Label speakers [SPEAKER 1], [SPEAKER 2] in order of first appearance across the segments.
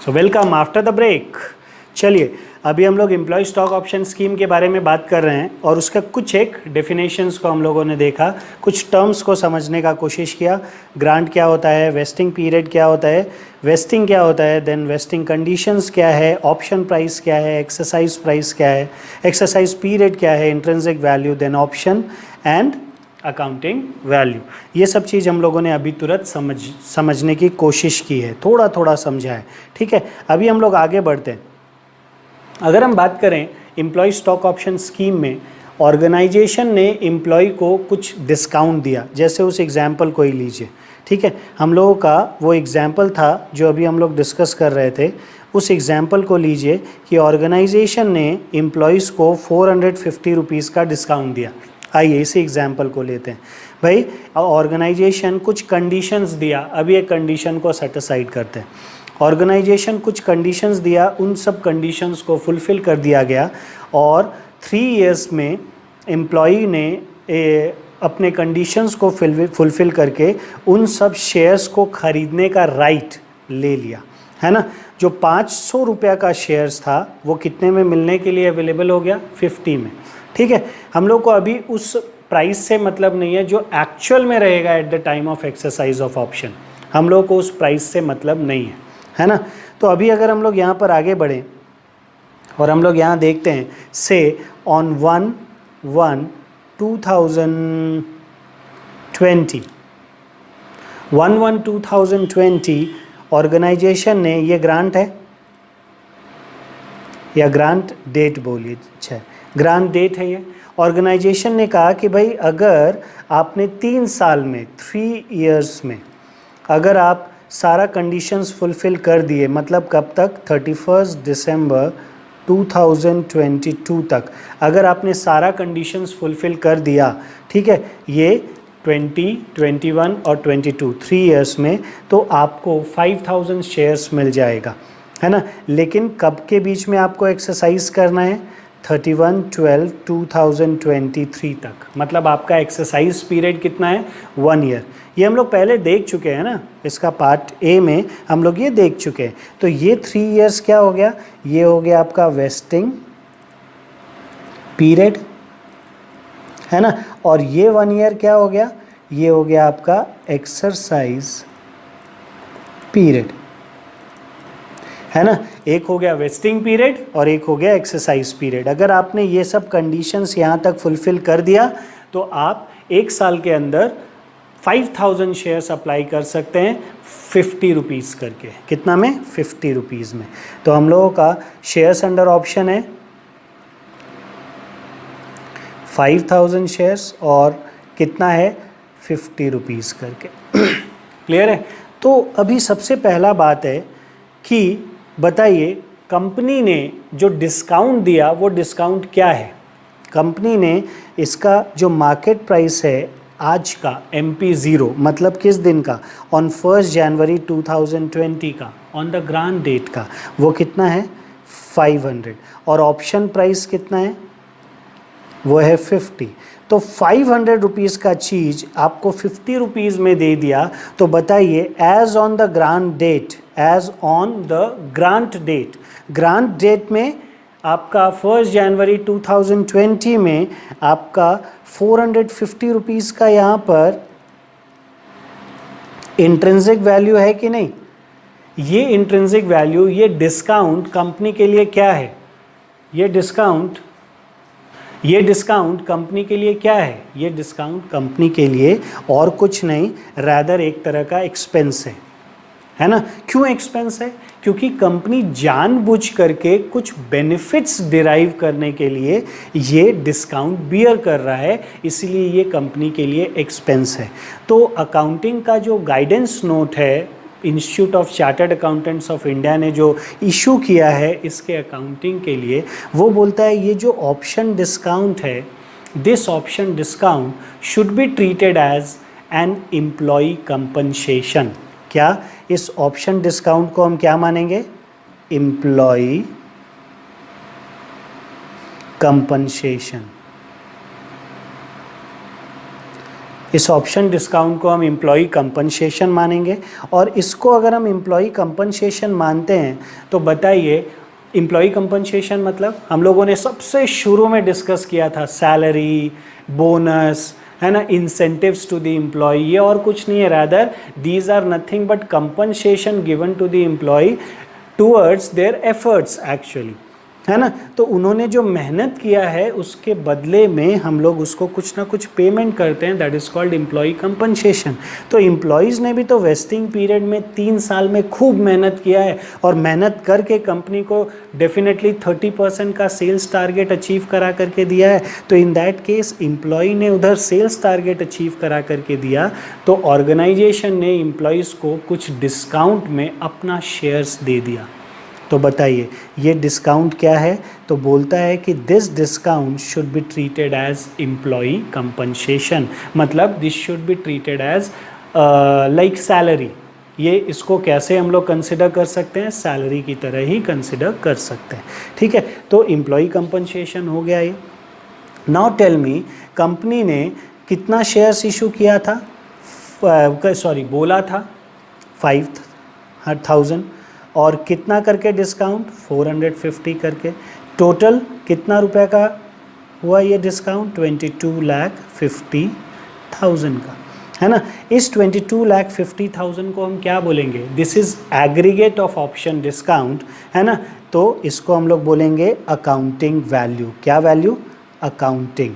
[SPEAKER 1] So welcome after the break. चलिए अभी हम लोग एम्प्लॉय स्टॉक ऑप्शन स्कीम के बारे में बात कर रहे हैं और उसका कुछ एक डेफिनेशंस को हम लोगों ने देखा, कुछ टर्म्स को समझने का कोशिश किया। ग्रांट क्या होता है, वेस्टिंग पीरियड क्या होता है, वेस्टिंग क्या होता है, देन वेस्टिंग कंडीशंस क्या है, ऑप्शन प्राइस क्या है, एक्सरसाइज प्राइस क्या है, एक्सरसाइज पीरियड क्या है, intrinsic value, then option and accounting value. ये सब चीज़ हम लोगों ने अभी तुरंत समझने की कोशिश की है, थोड़ा थोड़ा समझा है। ठीक है, अभी हम लोग आगे बढ़ते हैं। अगर हम बात करें एम्प्लॉय स्टॉक ऑप्शन स्कीम में, ऑर्गेनाइजेशन ने एम्प्लॉय को कुछ डिस्काउंट दिया। जैसे उस एग्जाम्पल को ही लीजिए। ठीक है, हम लोगों का वो एग्जाम्पल था जो अभी हम लोग डिस्कस कर रहे थे। उस एग्जाम्पल को लीजिए कि ऑर्गेनाइजेशन ने एम्प्लॉयज़ को 450 रुपीज़ का डिस्काउंट दिया। आइए इसी एग्जाम्पल को लेते हैं। भाई ऑर्गेनाइजेशन कुछ कंडीशंस दिया, अभी एक कंडीशन को सेटिसाइड करते हैं। ऑर्गेनाइजेशन कुछ कंडीशंस दिया, उन सब कंडीशंस को फुलफ़िल कर दिया गया और 3 इयर्स में एम्प्लॉई ने अपने कंडीशंस को फुलफ़िल करके उन सब शेयर्स को ख़रीदने का राइट ले लिया, है ना। जो 500 रुपये का शेयर्स था वो कितने में मिलने के लिए अवेलेबल हो गया, 50 में। ठीक है, हम लोग को अभी उस प्राइस से मतलब नहीं है जो एक्चुअल में रहेगा at the time of exercise of option, हम लोग को उस प्राइस से मतलब नहीं है ना। तो अभी अगर हम लोग यहाँ पर आगे बढ़ें और हम लोग यहाँ देखते हैं, से ऑन 1/1/2020 ऑर्गेनाइजेशन ने, ये ग्रांट है या ग्रांट डेट बोलिए, अच्छा ग्रांट डेट है ये। ऑर्गेनाइजेशन ने कहा कि भाई अगर आपने 3 साल में, 3 इयर्स में अगर आप सारा कंडीशंस फुलफ़िल कर दिए, मतलब कब तक, 31 दिसंबर 2022 तक अगर आपने सारा कंडीशंस फुलफ़िल कर दिया, ठीक है, ये 20, 21 और 22 3 इयर्स में, तो आपको 5000 शेयर्स मिल जाएगा, है ना। लेकिन कब के बीच में आपको एक्सरसाइज करना है, 31/12/2023 तक, मतलब आपका एक्सरसाइज पीरियड कितना है, 1 ईयर। ये हम लोग पहले देख चुके हैं ना, इसका पार्ट ए में हम लोग ये देख चुके हैं। तो ये 3 इयर्स क्या हो गया, ये हो गया आपका वेस्टिंग पीरियड, है ना। और ये 1 ईयर क्या हो गया, ये हो गया आपका एक्सरसाइज पीरियड, है ना। एक हो गया वेस्टिंग पीरियड और एक हो गया एक्सरसाइज पीरियड। अगर आपने ये सब कंडीशंस यहाँ तक फुलफ़िल कर दिया तो आप 1 साल के अंदर 5000 शेयर्स अप्लाई कर सकते हैं 50 रुपीज़ करके। कितना में, 50 रुपीज़ में। तो हम लोगों का शेयर्स अंडर ऑप्शन है 5000 शेयर्स और कितना है, 50 रुपीज़ करके। क्लियर है। तो अभी सबसे पहला बात है कि बताइए कंपनी ने जो डिस्काउंट दिया वो डिस्काउंट क्या है। कंपनी ने इसका जो मार्केट प्राइस है आज का MP0, मतलब किस दिन का, ऑन 1 जनवरी 2020 का, ऑन द ग्रांट डेट का, वो कितना है, 500। और ऑप्शन प्राइस कितना है, वो है 50। तो 500 रुपीज़ का चीज़ आपको 50 रुपीज़ में दे दिया। तो बताइए as on the grant date, as on the grant date, grant date में आपका 1 जनवरी 2020 में आपका 450 रुपीज़ का यहाँ पर इंट्रिंसिक वैल्यू है कि नहीं। ये इंट्रिंसिक वैल्यू, ये डिस्काउंट कंपनी के लिए क्या है, ये डिस्काउंट कंपनी के लिए क्या है, ये डिस्काउंट कंपनी के लिए और कुछ नहीं, रैदर एक तरह का एक्सपेंस है ना। क्यों एक्सपेंस है, क्योंकि कंपनी जानबूझ करके कुछ बेनिफिट्स डिराइव करने के लिए ये डिस्काउंट बियर कर रहा है, इसलिए ये कंपनी के लिए एक्सपेंस है। तो अकाउंटिंग का जो गाइडेंस नोट है, institute of chartered accountants of India ने जो इशू किया है इसके अकाउंटिंग के लिए, वो बोलता है ये जो ऑप्शन डिस्काउंट है, this option discount should be treated as an employ compensation. क्या, इस ऑप्शन डिस्काउंट को हम क्या मानेंगे, एम्प्लॉय कंपनसेशन। इस ऑप्शन डिस्काउंट को हम एम्प्लॉई कंपनसेशन मानेंगे। और इसको अगर हम एम्प्लॉई कंपनसेशन मानते हैं तो बताइए, एम्प्लॉई कंपनसेशन मतलब हम लोगों ने सबसे शुरू में डिस्कस किया था सैलरी, बोनस, है ना, इंसेंटिव्स टू द एम्प्लॉय, ये और कुछ नहीं है, rather these are nothing but compensation given to the employ towards their efforts actually, है ना। तो उन्होंने जो मेहनत किया है उसके बदले में हम लोग उसको कुछ ना कुछ पेमेंट करते हैं, that is called employee compensation. तो एम्प्लॉयज़ ने भी तो वेस्टिंग पीरियड में 3 साल में खूब मेहनत किया है और मेहनत करके कंपनी को डेफिनेटली 30% का सेल्स टारगेट अचीव करा करके दिया है। तो इन दैट केस एम्प्लॉई ने उधर सेल्स टारगेट अचीव करा करके दिया, तो ऑर्गेनाइजेशन ने एम्प्लॉयज़ को कुछ डिस्काउंट में अपना शेयर्स दे दिया। तो बताइए ये डिस्काउंट क्या है? तो बोलता है कि this discount should be treated as employee compensation, मतलब this should be treated as like salary. ये इसको कैसे हम लोग कंसिडर कर सकते हैं? सैलरी की तरह ही कंसिडर कर सकते हैं, ठीक है। तो एम्प्लॉई कंपनसेशन हो गया ये। नाउ टेल मी, कंपनी ने कितना शेयर्स इशू किया था? बोला था 5,000 और कितना करके डिस्काउंट? 450 करके। टोटल कितना रुपए का हुआ ये डिस्काउंट? 22,50,000 का, है ना। इस 22,50,000 को हम क्या बोलेंगे? This is aggregate of option discount, है ना। तो इसको हम लोग बोलेंगे अकाउंटिंग वैल्यू। क्या वैल्यू? Accounting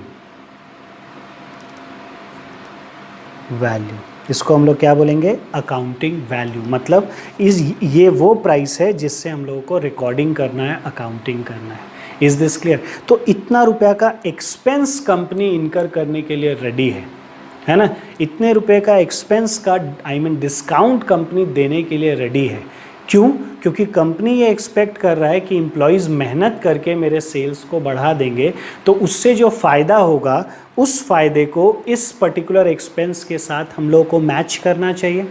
[SPEAKER 1] value. इसको हम लोग क्या बोलेंगे? Accounting value. मतलब ये वो प्राइस है जिससे हम लोगों को रिकॉर्डिंग करना है, अकाउंटिंग करना है। Is this clear? तो इतना रुपया का एक्सपेंस कंपनी इनकर करने के लिए रेडी है ना। इतने रुपए का एक्सपेंस का डिस्काउंट कंपनी देने के लिए रेडी है। क्यों? क्योंकि कंपनी ये एक्सपेक्ट कर रहा है कि एम्प्लॉयज़ मेहनत करके मेरे सेल्स को बढ़ा देंगे, तो उससे जो फ़ायदा होगा उस फ़ायदे को इस पर्टिकुलर एक्सपेंस के साथ हम लोग को मैच करना चाहिए,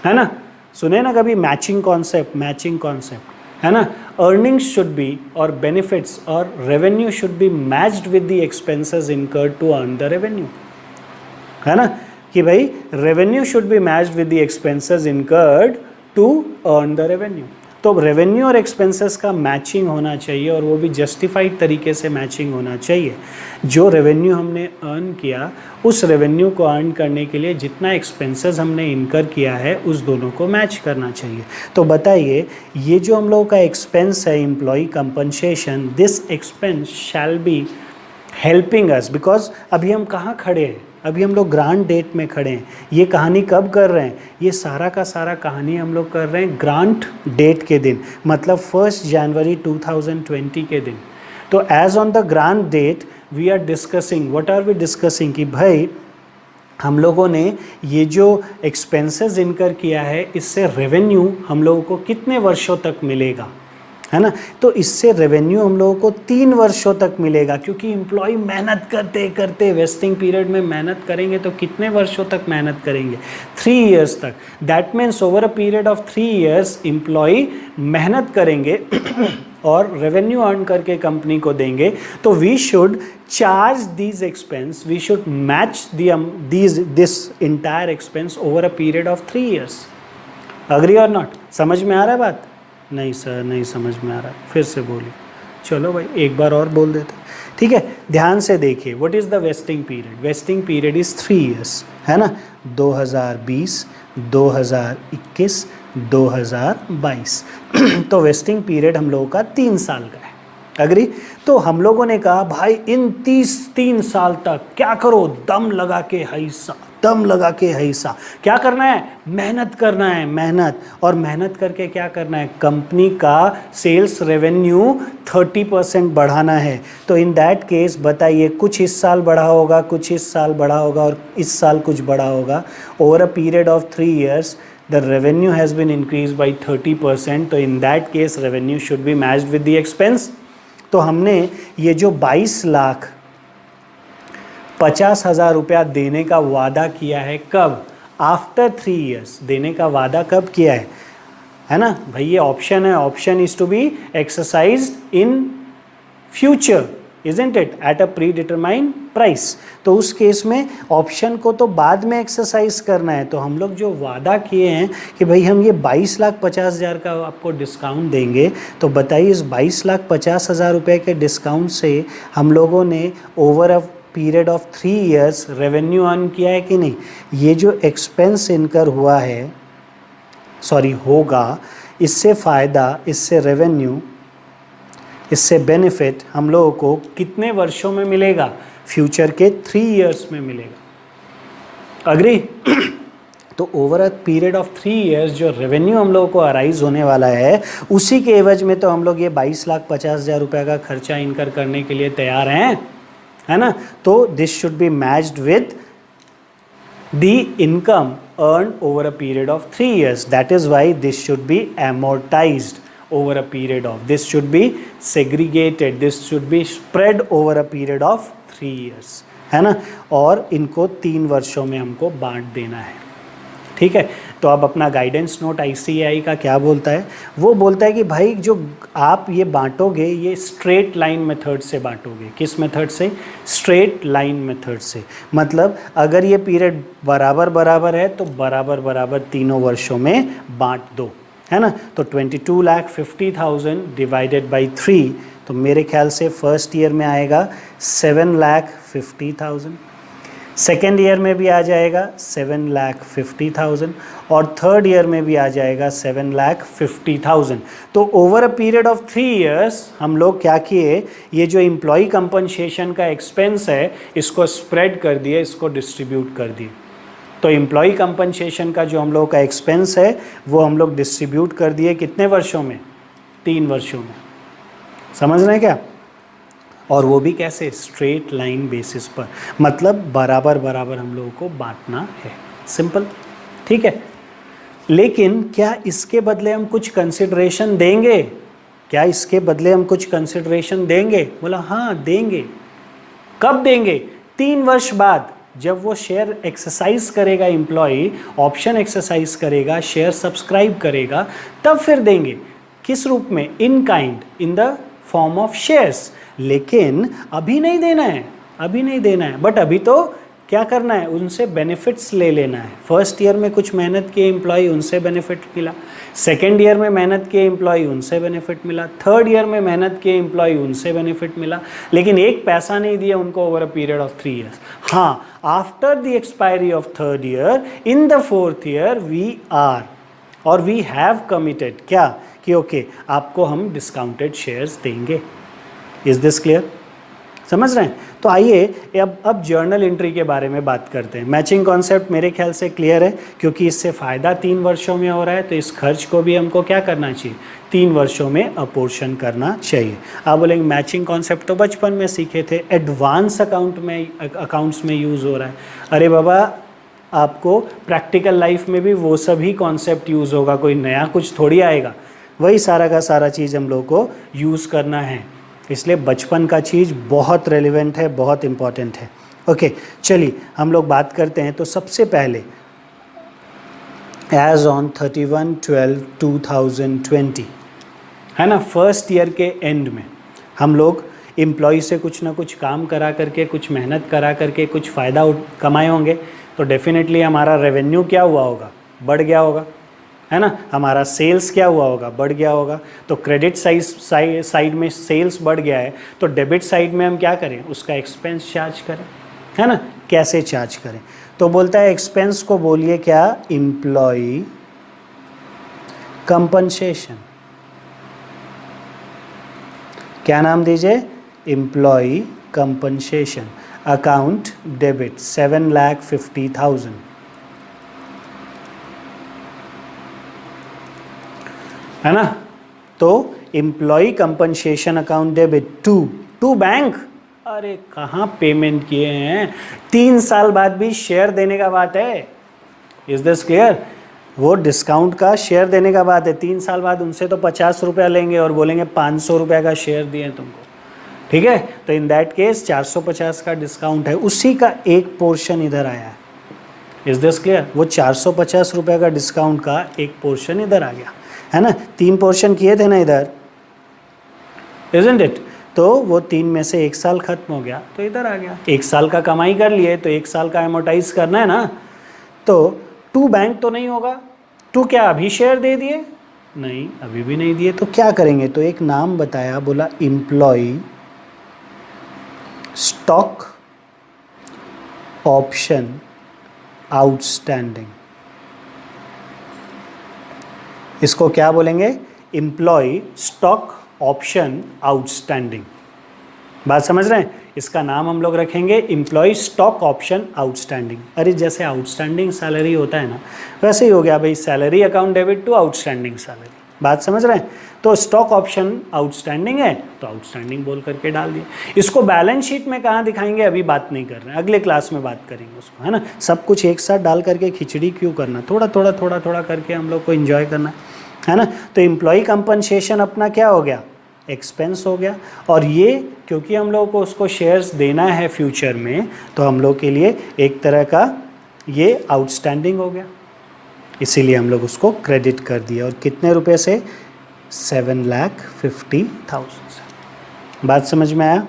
[SPEAKER 1] है ना। सुने ना कभी मैचिंग कॉन्सेप्ट? मैचिंग कॉन्सेप्ट, है ना। अर्निंग्स शुड बी और बेनिफिट्स और revenue should be matched with the expenses incurred to earn the revenue, है ना। कि भाई revenue should be matched with the expenses incurred to earn the revenue. तो revenue और एक्सपेंसेस का मैचिंग होना चाहिए और वो भी जस्टिफाइड तरीके से मैचिंग होना चाहिए। जो रेवेन्यू हमने अर्न किया, उस रेवेन्यू को अर्न करने के लिए जितना एक्सपेंसेस हमने इनकर किया है उस दोनों को मैच करना चाहिए। तो बताइए ये जो हम लोगों का एक्सपेंस है employee compensation, this expense shall be helping us, because अभी हम कहाँ खड़े हैं? अभी हम लोग ग्रांट डेट में खड़े हैं। ये कहानी कब कर रहे हैं? ये सारा का सारा कहानी हम लोग कर रहे हैं ग्रांट डेट के दिन, मतलब 1 जनवरी 2020 के दिन। तो as on the grant date we are discussing, what are we discussing, कि भाई हम लोगों ने ये जो एक्सपेंसेस इनकर किया है इससे रेवेन्यू हम लोगों को कितने वर्षों तक मिलेगा, है ना। तो इससे रेवेन्यू हम लोगों को 3 वर्षों तक मिलेगा, क्योंकि एम्प्लॉय मेहनत करते करते वेस्टिंग पीरियड में मेहनत करेंगे तो कितने वर्षों तक मेहनत करेंगे? 3 इयर्स तक। That means over a period of 3 years employ मेहनत करेंगे और रेवेन्यू अर्न करके कंपनी को देंगे। तो we should charge these expense, we should match this entire expense over a period of 3 years. Agree or not? समझ में आ रहा है बात? नहीं सर, नहीं समझ में आ रहा, फिर से बोलिए। चलो भाई एक बार और बोल देते, ठीक है। ध्यान से देखिए, what is the vesting period? Vesting period is 3 years, है ना। 2020, 2021, 2022 तो वेस्टिंग पीरियड हम लोगों का 3 साल का है। अग्री? तो हम लोगों ने कहा भाई इन 3 साल तक क्या करो? दम लगा के हैसा, दम लगा के हैसा। क्या करना है? मेहनत करना है, मेहनत। और मेहनत करके क्या करना है? कंपनी का सेल्स रेवेन्यू 30% बढ़ाना है। तो इन दैट केस बताइए, कुछ इस साल बढ़ा होगा, कुछ इस साल बढ़ा होगा और इस साल कुछ बढ़ा होगा। Over a period of 3 years the revenue has been increased by 30%. तो in that case revenue should be matched with the expense. तो हमने ये जो 22,50,000 रुपया देने का वादा किया है, कब? आफ्टर 3 years देने का वादा कब किया है ना भाई। ये ऑप्शन है, option is to be exercised in future, isn't it, at a predetermined price. तो उस केस में ऑप्शन को तो बाद में एक्सरसाइज करना है। तो हम लोग जो वादा किए हैं कि भाई हम ये 22,50,000 का आपको डिस्काउंट देंगे, तो बताइए इस 22,50,000 रुपये के डिस्काउंट से हम लोगों ने over a period of 3 years revenue earn किया है कि नहीं। ये जो एक्सपेंस इनकर हुआ है, सॉरी होगा, इससे फ़ायदा, इससे रेवेन्यू, इससे बेनिफिट हम लोगों को कितने वर्षों में मिलेगा? फ्यूचर के 3 ईयर्स में मिलेगा। अग्री? तो over a period of 3 years जो रेवेन्यू हम लोगों को अराइज होने वाला है, उसी के एवज में तो हम लोग ये 22,50,000 रुपये का खर्चा इनकर करने के लिए तैयार हैं, है ना। तो this should be matched with the income earned over a period of 3 years. That is why this should be amortized over a period of, this should be segregated, this should be spread over a period of 3 years, है ना। और इनको 3 वर्षों में हमको बांट देना है, ठीक है। तो अब अपना गाइडेंस नोट ICAI का क्या बोलता है? वो बोलता है कि भाई जो आप ये बांटोगे, ये स्ट्रेट लाइन मेथड से बांटोगे। किस मेथड से? स्ट्रेट लाइन मेथड से। मतलब अगर ये पीरियड बराबर बराबर है तो बराबर बराबर तीनों वर्षों में बांट दो, है ना। तो 22,50,000 डिवाइडेड बाई 3, तो मेरे ख्याल से फर्स्ट ईयर में आएगा 7,50,000, सेकेंड ईयर में भी आ जाएगा 7,50,000 और थर्ड ईयर में भी आ जाएगा 7,50,000। तो over a period of 3 years हम लोग क्या किए, ये जो एम्प्लॉय कंपनसेशन का एक्सपेंस है इसको स्प्रेड कर दिए, इसको डिस्ट्रीब्यूट कर दिए। तो एम्प्लॉय कंपनसेशन का जो हम लोग का एक्सपेंस है वो हम लोग डिस्ट्रीब्यूट कर दिए कितने वर्षों में? 3 वर्षों में। समझ रहे हैं क्या? और वो भी कैसे? स्ट्रेट लाइन बेसिस पर, मतलब बराबर बराबर हम लोगों को बांटना है। सिंपल, ठीक है। लेकिन क्या इसके बदले हम कुछ कंसिडरेशन देंगे? क्या इसके बदले हम कुछ कंसिडरेशन देंगे? बोला हाँ देंगे। कब देंगे? 3 वर्ष बाद, जब वो शेयर एक्सरसाइज करेगा, एम्प्लॉय ऑप्शन एक्सरसाइज करेगा, शेयर सब्सक्राइब करेगा, तब फिर देंगे। किस रूप में? In kind, in the form of shares. लेकिन अभी नहीं देना है, अभी नहीं देना है। बट अभी तो क्या करना है? उनसे बेनिफिट्स ले लेना है। फर्स्ट ईयर में कुछ मेहनत किए एम्प्लॉय, उनसे बेनिफिट मिला। सेकेंड ईयर में मेहनत किए एम्प्लॉय, उनसे बेनिफिट मिला। थर्ड ईयर में मेहनत किए एम्प्लॉय, उनसे बेनिफिट मिला। लेकिन एक पैसा नहीं दिया उनको over a period of 3 years. हाँ, after the expiry of third year, in the fourth year we are और वी हैव कमिटेड क्या कि ओके आपको हम डिस्काउंटेड शेयर्स देंगे। Is this clear? समझ रहे हैं? तो आइए अब जर्नल एंट्री के बारे में बात करते हैं। मैचिंग कॉन्सेप्ट मेरे ख्याल से क्लियर है, क्योंकि इससे फ़ायदा 3 वर्षों में हो रहा है, तो इस खर्च को भी हमको क्या करना चाहिए? 3 वर्षों में अपोर्शन करना चाहिए। आप बोलेंगे मैचिंग कॉन्सेप्ट तो बचपन में सीखे थे, एडवांस अकाउंट्स में यूज़ हो रहा है। अरे बाबा, आपको प्रैक्टिकल लाइफ में भी वो सभी कॉन्सेप्ट यूज़ होगा, कोई नया कुछ थोड़ी आएगा। वही सारा का सारा चीज़ हम लोग को यूज़ करना है। इसलिए बचपन का चीज़ बहुत रेलिवेंट है, बहुत इम्पॉर्टेंट है। ओके, चलिए हम लोग बात करते हैं। तो सबसे पहले एज ऑन 31/12/2020, है ना, फर्स्ट ईयर के एंड में हम लोग एम्प्लॉय से कुछ ना कुछ काम करा करके, कुछ मेहनत करा करके कुछ फ़ायदा कमाए होंगे। तो डेफिनेटली हमारा रेवेन्यू क्या हुआ होगा? बढ़ गया होगा, है ना। हमारा सेल्स क्या हुआ होगा? बढ़ गया होगा। तो क्रेडिट साइड में सेल्स बढ़ गया है, तो डेबिट साइड में हम क्या करें? उसका एक्सपेंस चार्ज करें, है ना। कैसे चार्ज करें? तो बोलता है एक्सपेंस को बोलिए क्या? Employ compensation. क्या नाम दीजिए? Employ compensation. अकाउंट डेबिट 7,50,000, है ना। तो employ compensation account debit to bank. अरे कहाँ पेमेंट किए हैं? 3 साल बाद भी शेयर देने का बात है। Is this clear? वो डिस्काउंट का शेयर देने का बात है। 3 साल बाद उनसे तो 50 रुपया लेंगे और बोलेंगे 500 रुपये का शेयर दिए तुमको, ठीक है। तो इन दैट केस 450 का डिस्काउंट है, उसी का एक पोर्शन इधर आया है। Is this clear? वो 450 रुपये का डिस्काउंट का एक पोर्शन इधर आ गया, है ना। 3 पोर्शन किए थे ना इधर, इजंट इट? तो वो 3 में से 1 साल खत्म हो गया तो इधर आ गया। 1 साल का कमाई कर लिए तो 1 साल का एमोटाइज करना है ना। तो टू बैंक तो नहीं होगा, टू क्या अभी शेयर दे दिए? नहीं, अभी भी नहीं दिए। तो क्या करेंगे? तो एक नाम बताया, बोला एम्प्लॉय स्टॉक ऑप्शन आउटस्टैंडिंग। इसको क्या बोलेंगे? Employ stock option outstanding. बात समझ रहे हैं? इसका नाम हम लोग रखेंगे एम्प्लॉय स्टॉक ऑप्शन आउटस्टैंडिंग। अरे जैसे आउटस्टैंडिंग सैलरी होता है ना, वैसे ही हो गया भाई, salary account debit to outstanding salary. बात समझ रहे हैं? तो स्टॉक ऑप्शन आउटस्टैंडिंग है तो आउटस्टैंडिंग बोल करके डाल दिए। इसको बैलेंस शीट में कहाँ दिखाएंगे अभी बात नहीं कर रहे हैं, अगले क्लास में बात करेंगे उसको, है ना। सब कुछ एक साथ डाल करके खिचड़ी क्यों करना, थोड़ा थोड़ा थोड़ा थोड़ा करके हम लोग को एंजॉय करना है ना। तो एम्प्लॉय कंपनसेशन अपना क्या हो गया? एक्सपेंस हो गया। और ये क्योंकि हम लोग को उसको शेयर्स देना है फ्यूचर में, तो हम लोग के लिए एक तरह का ये आउटस्टैंडिंग हो गया, इसीलिए हम लोग उसको क्रेडिट कर दिया। और कितने रुपए से? 7,50,000 से। बात समझ में आया?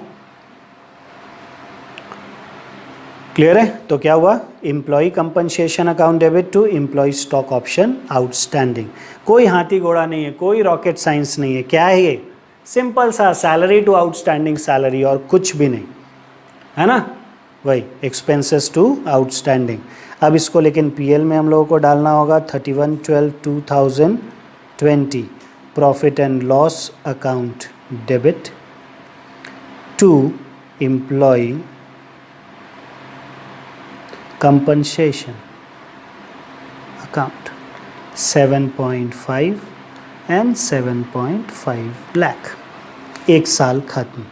[SPEAKER 1] क्लियर है? तो क्या हुआ? Employ compensation account debit to employ stock option outstanding. कोई हाथी घोड़ा नहीं है, कोई रॉकेट साइंस नहीं है। क्या है ये? सिंपल सा सैलरी टू आउटस्टैंडिंग सैलरी, और कुछ भी नहीं, है ना। वही एक्सपेंसेस टू आउटस्टैंडिंग। अब इसको लेकिन पीएल में हम लोगों को डालना होगा। 31/12/2020 profit and loss account debit to employ compensation account 7.5 and 7.5 lakh. 1 साल खत्म।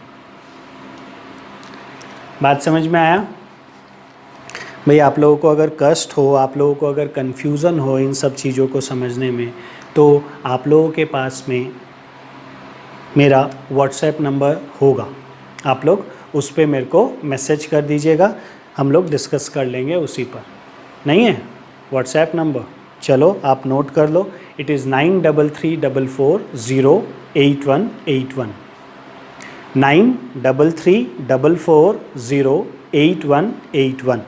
[SPEAKER 1] बात समझ में आया? भाई आप लोगों को अगर कष्ट हो, आप लोगों को अगर कन्फ्यूज़न हो इन सब चीज़ों को समझने में, तो आप लोगों के पास में मेरा व्हाट्सएप नंबर होगा, आप लोग उस पर मेरे को मैसेज कर दीजिएगा, हम लोग डिस्कस कर लेंगे उसी पर। नहीं है व्हाट्सएप नंबर? चलो आप नोट कर लो, इट इज़ 9334408181 9334408181।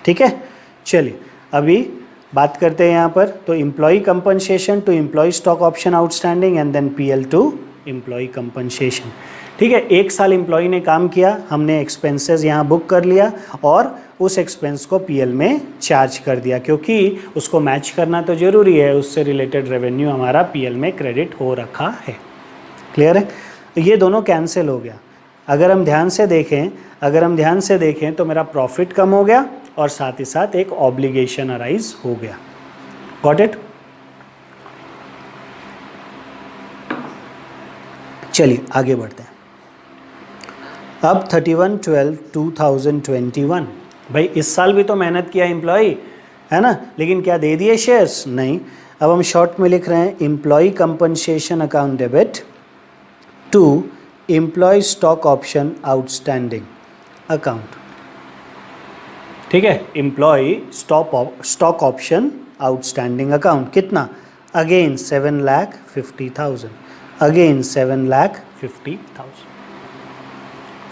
[SPEAKER 1] ठीक है, चलिए अभी बात करते हैं यहाँ पर। तो employ compensation to employ stock option outstanding and then PL to employ compensation. ठीक है, 1 साल एम्प्लॉय ने काम किया, हमने एक्सपेंसेस यहाँ बुक कर लिया और उस एक्सपेंस को पीएल में चार्ज कर दिया, क्योंकि उसको मैच करना तो ज़रूरी है, उससे रिलेटेड रेवेन्यू हमारा पीएल में क्रेडिट हो रखा है। क्लियर है? तो ये दोनों कैंसिल हो गया। अगर हम ध्यान से देखें तो मेरा प्रॉफिट कम हो गया और साथ ही साथ एक ऑब्लिगेशन अराइज हो गया। Got it? चलिए आगे बढ़ते हैं। अब 31/12/2021, भाई इस साल भी तो मेहनत किया एम्प्लॉय, है ना, लेकिन क्या दे दिए शेयर्स? नहीं। अब हम शॉर्ट में लिख रहे हैं employee compensation account debit to employ stock option outstanding account. ठीक है, employee stock option outstanding account कितना? Again 7,50,000, again 7,50,000।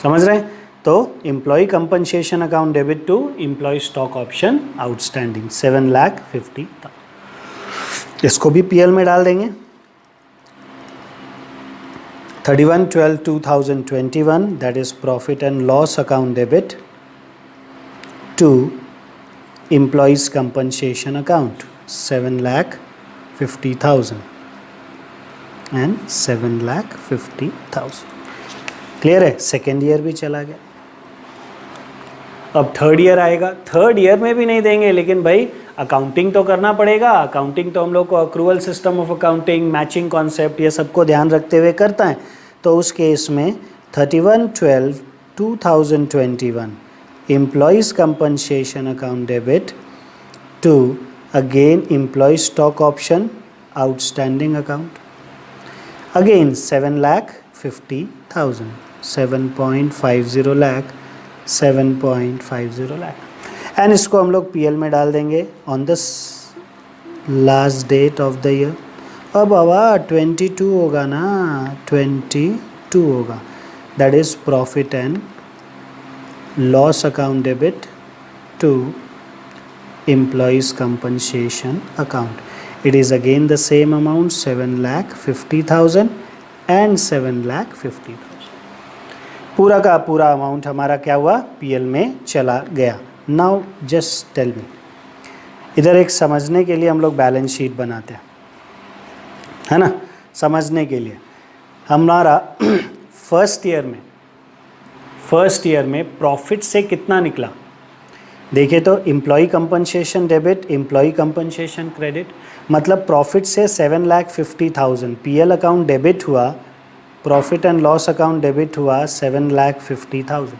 [SPEAKER 1] समझ रहे हैं? तो employ compensation account debit to employ stock option outstanding 7,50,000। इसको भी पीएल में डाल देंगे। 31/12/2021 that is profit and loss account debit to employees compensation account 7,50,000 and 7,50,000। Clear है? सेकेंड ईयर भी चला गया। अब थर्ड ईयर आएगा। थर्ड ईयर में भी नहीं देंगे, लेकिन भाई अकाउंटिंग तो करना पड़ेगा। अकाउंटिंग तो हम लोग को accrual system of accounting, matching concept, ये सबको ध्यान रखते हुए करता है। तो उस केस में 31/12/2021 employees compensation account debit to again employee stock option outstanding account again 7,50,000, 7.50 lakh, 7.50 lakh. And इसको हम लोग पीएल में डाल देंगे on the last date of the year. अब बाबा 22 होगा ना, 22 होगा। that is profit and loss account debit to employees compensation account. It is again the same amount 7,50,000 and 7,50,000. पूरा का पूरा अमाउंट हमारा क्या हुआ, पीएल में चला गया. नाउ जस्ट टेल मी, इधर एक समझने के लिए हम लोग बैलेंस शीट बनाते हैं, है ना. समझने के लिए हमारा फर्स्ट ईयर में प्रॉफिट से कितना निकला, देखिए तो employ compensation debit, employee compensation credit, मतलब प्रॉफिट से 7,50,000 पीएल अकाउंट डेबिट हुआ, profit and loss account debit हुआ 7,50,000,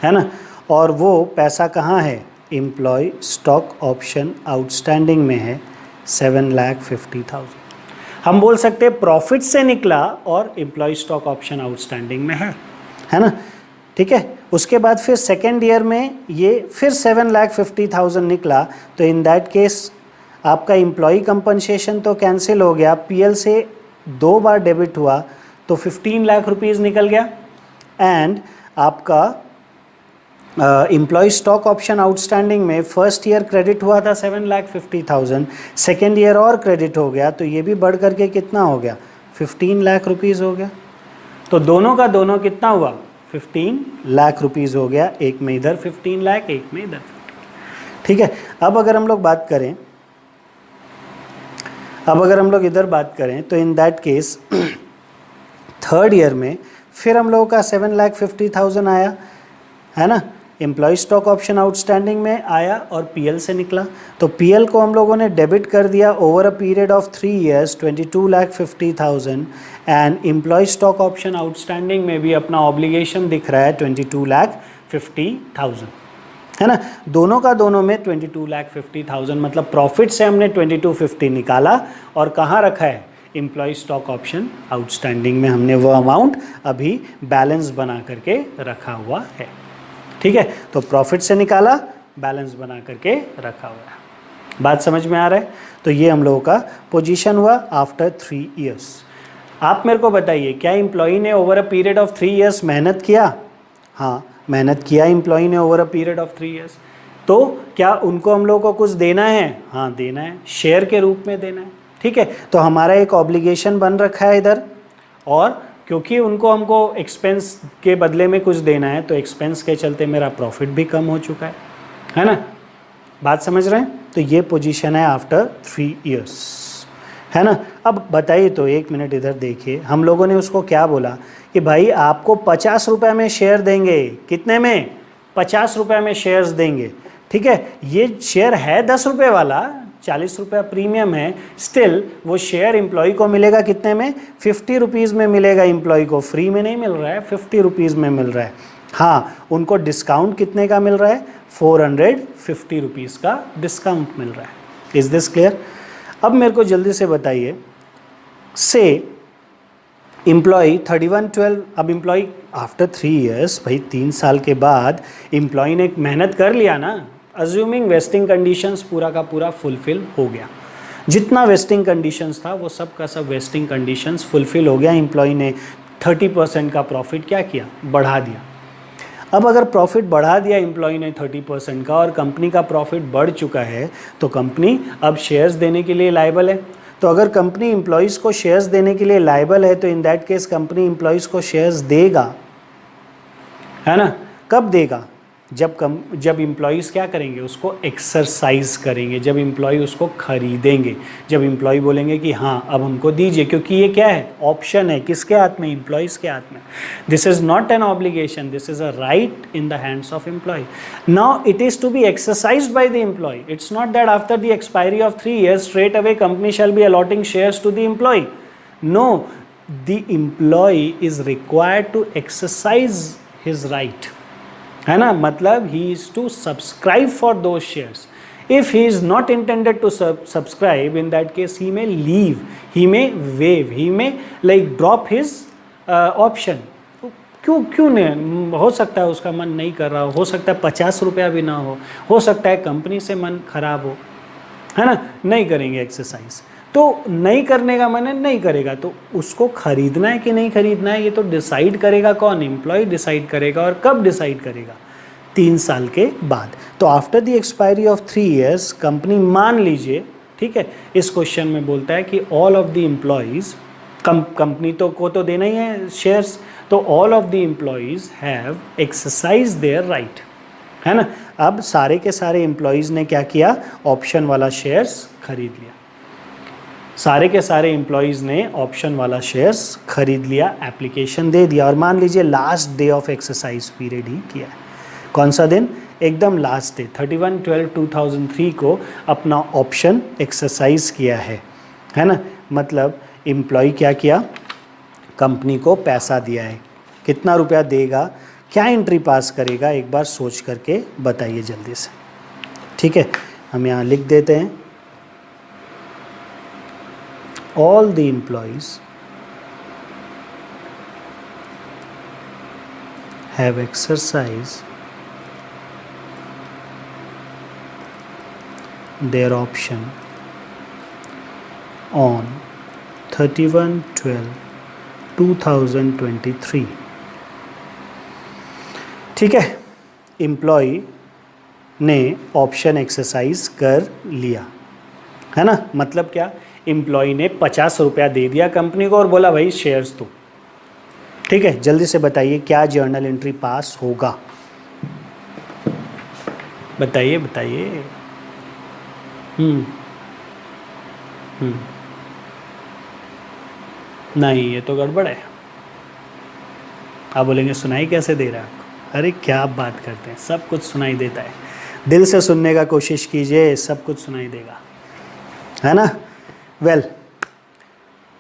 [SPEAKER 1] है ना. और वो पैसा कहाँ है, एम्प्लॉय स्टॉक ऑप्शन आउटस्टैंडिंग में है 7,50,000. हम बोल सकते हैं प्रॉफिट से निकला और एम्प्लॉय स्टॉक ऑप्शन आउटस्टैंडिंग में है ना. ठीक है. उसके बाद फिर सेकेंड ईयर में ये फिर 7,50,000 निकला, तो इन दैट केस आपका एम्प्लॉय कंपनसेशन तो कैंसिल हो गया, पीएल से 2 बार डेबिट हुआ तो 15 लाख रुपीज़ निकल गया. एंड आपका एम्प्लॉय स्टॉक ऑप्शन आउटस्टैंडिंग में फर्स्ट ईयर क्रेडिट हुआ था 7,50,000, सेकेंड ईयर और क्रेडिट हो गया, तो ये भी बढ़ करके कितना हो गया, 15 लाख रुपीज़ हो गया. तो दोनों का दोनों कितना हुआ, 15 लाख रुपीज़ हो गया. एक में इधर 15 लाख, एक में इधर 15. ठीक है. अब अगर हम लोग इधर बात करें तो in that case third year में फिर हम लोगों का 7,50,000 आया, है ना. एम्प्लॉय स्टॉक ऑप्शन आउटस्टैंडिंग में आया और पीएल से निकला, तो पीएल को हम लोगों ने डेबिट कर दिया over a period of 3 years 22,50,000. And employee stock option outstanding में भी अपना ऑब्लिगेशन दिख रहा है 22,50,000, है ना. दोनों का दोनों में 22,50,000, मतलब प्रॉफिट से हमने 2250 निकाला और कहाँ रखा है, एम्प्लॉय स्टॉक ऑप्शन आउटस्टैंडिंग में हमने वो अमाउंट अभी बैलेंस बना करके रखा हुआ है. ठीक है. तो प्रॉफिट से निकाला, बैलेंस बना करके रखा हुआ है. बात समझ में आ रहा है. तो ये हम लोगों का पोजीशन हुआ आफ्टर 3 years. आप मेरे को बताइए, क्या एम्प्लॉई ने over a period of 3 years मेहनत किया, हाँ मेहनत किया एम्प्लॉई ने over a period of 3 years. तो क्या उनको हम लोगों को कुछ देना है, हाँ देना है, शेयर के रूप में देना है. ठीक है. तो हमारा एक ऑब्लिगेशन बन रखा है इधर, और क्योंकि उनको हमको एक्सपेंस के बदले में कुछ देना है, तो एक्सपेंस के चलते मेरा प्रॉफिट भी कम हो चुका है ना. बात समझ रहे हैं. तो ये पोजीशन है आफ्टर 3 years, है ना. अब बताइए तो, एक मिनट इधर देखिए, हम लोगों ने उसको क्या बोला कि भाई आपको 50 रुपये में शेयर देंगे. कितने में, 50 रुपये में शेयर्स देंगे. ठीक है. ये शेयर है 10 रुपये वाला, 40 रुपये प्रीमियम है, स्टिल वो शेयर एम्प्लॉय को मिलेगा कितने में, 50 रुपीज़ में मिलेगा. एम्प्लॉय को फ्री में नहीं मिल रहा है, 50 रुपीज़ में मिल रहा है. हाँ, उनको डिस्काउंट कितने का मिल रहा है, 450 रुपीज़ का डिस्काउंट मिल रहा है. Is this clear. अब मेरे को जल्दी से बताइए, से एम्प्लॉय 31/12, अब एम्प्लॉय आफ्टर 3 years, भाई 3 साल के बाद एम्प्लॉय ने मेहनत कर लिया ना, अज्यूमिंग वेस्टिंग कंडीशंस पूरा का पूरा फुलफिल हो गया. जितना वेस्टिंग कंडीशंस था वो सब का सब वेस्टिंग कंडीशंस फुलफिल हो गया. एम्प्लॉय ने 30% का प्रॉफिट क्या किया, बढ़ा दिया. अब अगर प्रॉफिट बढ़ा दिया एम्प्लॉय ने 30% का और कंपनी का प्रॉफिट बढ़ चुका है, तो कंपनी अब शेयर्स देने के लिए लायबल है. तो अगर कंपनी एम्प्लॉयज़ को शेयर्स देने के लिए लायबल है, तो in that case company employees को शेयर्स देगा, है ना. कब देगा, जब एम्प्लॉयज़ क्या करेंगे, उसको एक्सरसाइज करेंगे, जब एम्प्लॉय उसको खरीदेंगे, जब एम्प्लॉय बोलेंगे कि हाँ अब हमको दीजिए, क्योंकि ये क्या है, ऑप्शन है. किसके हाथ में, एम्प्लॉयज़ के हाथ में. This is not an obligation, this is a right in the hands of employee. Now it is to be exercised by the employee. It's not that after the expiry of 3 years straight away company shall be allotting shares to the employee. No, the employee is required to exercise his right, है ना. मतलब he is to subscribe for those shares. If he is not intended to subscribe, in that case he may leave, he may waive, he may like drop his option. क्यों नहीं, हो सकता है उसका मन नहीं कर रहा हो सकता है 50 रुपया भी ना हो सकता है कंपनी से मन खराब हो, है ना, नहीं करेंगे एक्सरसाइज. तो नहीं करने का मन है, नहीं करेगा, तो उसको खरीदना है कि नहीं खरीदना है ये तो डिसाइड करेगा कौन? एम्प्लॉय डिसाइड करेगा। और कब डिसाइड करेगा? 3 साल के बाद। तो after the expiry of 3 years company, मान लीजिए, ठीक है, इस क्वेश्चन में बोलता है कि all of the employees, company को तो देना ही है शेयर्स, तो all of the employees have exercise their right, है ना। अब सारे के सारे एम्प्लॉयज़ ने क्या किया? ऑप्शन वाला शेयर्स खरीद लिया। सारे के सारे एम्प्लॉयज़ ने ऑप्शन वाला शेयर्स खरीद लिया, एप्लीकेशन दे दिया, और मान लीजिए last day of exercise period ही किया है। कौन सा दिन? एकदम लास्ट डे 31/12/2003 को अपना ऑप्शन एक्सरसाइज किया है ना। मतलब एम्प्लॉय क्या किया? कंपनी को पैसा दिया है। कितना रुपया देगा, क्या एंट्री पास करेगा, एक बार सोच करके बताइए जल्दी से, ठीक है। हम यहाँ लिख देते हैं, all the employees have exercised their option on 31/12/2023। ठीक है, एम्प्लॉय ने ऑप्शन एक्सरसाइज कर लिया, है ना। मतलब क्या? एम्प्लॉय ने 50 रुपया दे दिया कंपनी को और बोला भाई शेयर्स तो, ठीक है। जल्दी से बताइए क्या जर्नल एंट्री पास होगा? बताइए बताइए। नहीं, ये तो गड़बड़ है। आप बोलेंगे सुनाई कैसे दे रहा है आपको? अरे क्या आप बात करते हैं, सब कुछ सुनाई देता है। दिल से सुनने का कोशिश कीजिए, सब कुछ सुनाई देगा, है ना। वेल,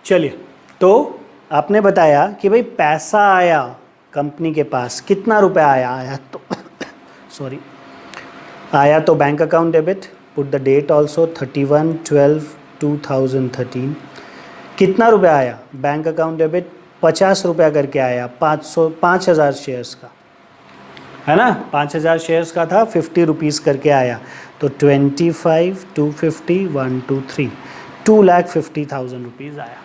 [SPEAKER 1] चलिए, तो आपने बताया कि भाई पैसा आया कंपनी के पास, कितना रुपया आया तो सॉरी, आया तो bank account debit, put the date also 31/12/2013। कितना रुपया आया बैंक अकाउंट डेबिट? 50 रुपया करके आया, 5,000 शेयर्स का, है ना। 5,000 शेयर्स का था, 50 रुपीज़ करके आया, तो 25, 250, 1, 2, 3, 2,50,000 रुपीज़ आया,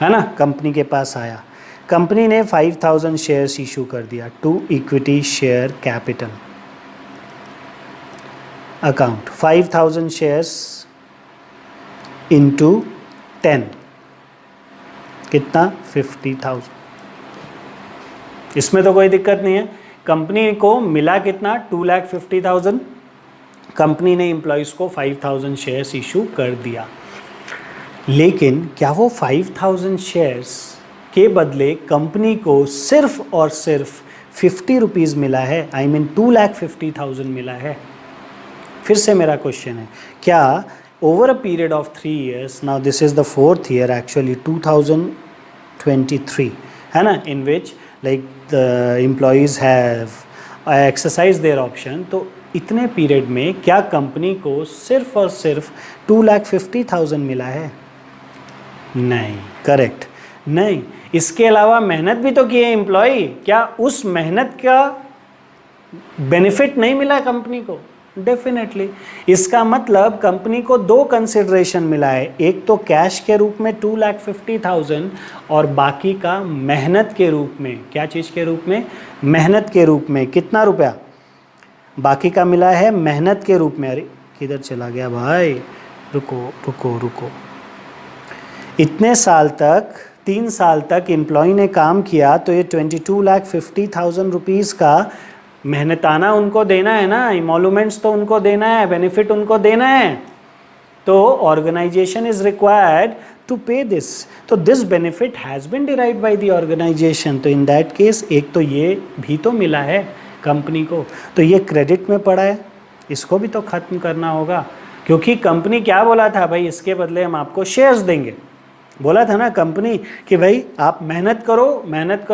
[SPEAKER 1] है ना। कंपनी के पास आया, कंपनी ने 5,000 शेयर्स इशू कर दिया to equity share capital account. 5,000 shares into 10 कितना? 50,000। इसमें तो कोई दिक्कत नहीं है। कंपनी को मिला कितना? 2,50,000। कंपनी ने एम्प्लॉयज़ को 5,000 शेयर्स इशू कर दिया, लेकिन क्या वो 5,000 शेयर्स के बदले कंपनी को सिर्फ और सिर्फ 50 रुपीज़ मिला है? आई मीन 2,50,000 मिला है। फिर से मेरा क्वेश्चन है, क्या over a period of 3 years, now this is the 4th year actually, 2023, है ना, in which like the employees have exercise their option, तो इतने पीरियड में क्या कंपनी को सिर्फ और सिर्फ 2,50,000 मिला है? नहीं, करेक्ट नहीं। इसके अलावा मेहनत भी तो की है एम्प्लॉय, क्या उस मेहनत का बेनिफिट नहीं मिला कंपनी को? डेफिनेटली। इसका मतलब कंपनी को 2 कंसिडरेशन मिला है, एक तो कैश के रूप में 2,50,000 और बाकी का मेहनत के रूप में। क्या चीज़ के रूप में? मेहनत के रूप में। कितना रुपया बाकी का मिला है? मेहनत के रूप में। अरे किधर चला गया भाई, रुको रुको रुको। इतने साल तक, 3 साल तक एम्प्लॉय ने काम किया, तो ये 22,50,000 रुपीज़ का मेहनताना उनको देना है ना, इमोलूमेंट्स तो उनको देना है, बेनिफिट उनको देना है, तो organization is required to pay this, तो this benefit has been derived by the organization. तो इन दैट केस एक तो ये भी तो मिला है कंपनी को, तो ये क्रेडिट में पड़ा है, इसको भी तो ख़त्म करना होगा, क्योंकि कंपनी क्या बोला था भाई, इसके बदले हम आपको शेयर्स देंगे। बोला था ना कंपनी कि भाई आप मेहनत करो,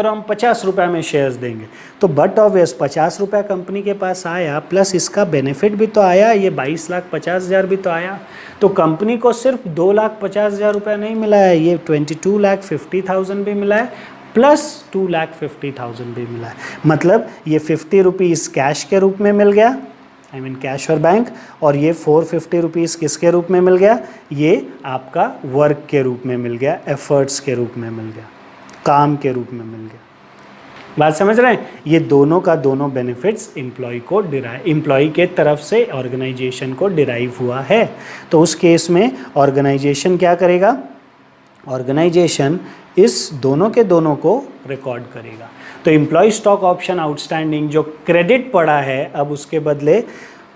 [SPEAKER 1] हम 50 रुपये में शेयर्स देंगे। तो बट ऑब्वियस 50 रुपया कंपनी के पास आया, प्लस इसका बेनिफिट भी तो आया, ये 22,50,000 भी तो आया। तो कंपनी को सिर्फ 2,50,000 रुपया नहीं मिला है, ये 22,50,000 भी मिला है, प्लस 2,50,000 भी मिला है। मतलब ये 50 रुपीज़ कैश के रूप में मिल गया, आई मीन कैश और बैंक, और ये 450 रुपीज़ किसके रूप में मिल गया, ये आपका वर्क के रूप में मिल गया, एफर्ट्स के रूप में मिल गया, काम के रूप में मिल गया। बात समझ रहे हैं? ये दोनों का दोनों बेनिफिट्स एम्प्लॉय के तरफ से ऑर्गेनाइजेशन को डिराइव हुआ है। तो उस केस में ऑर्गेनाइजेशन क्या करेगा, ऑर्गेनाइजेशन इस दोनों के दोनों को रिकॉर्ड करेगा। तो एम्प्लॉय स्टॉक ऑप्शन आउटस्टैंडिंग जो क्रेडिट पड़ा है, अब उसके बदले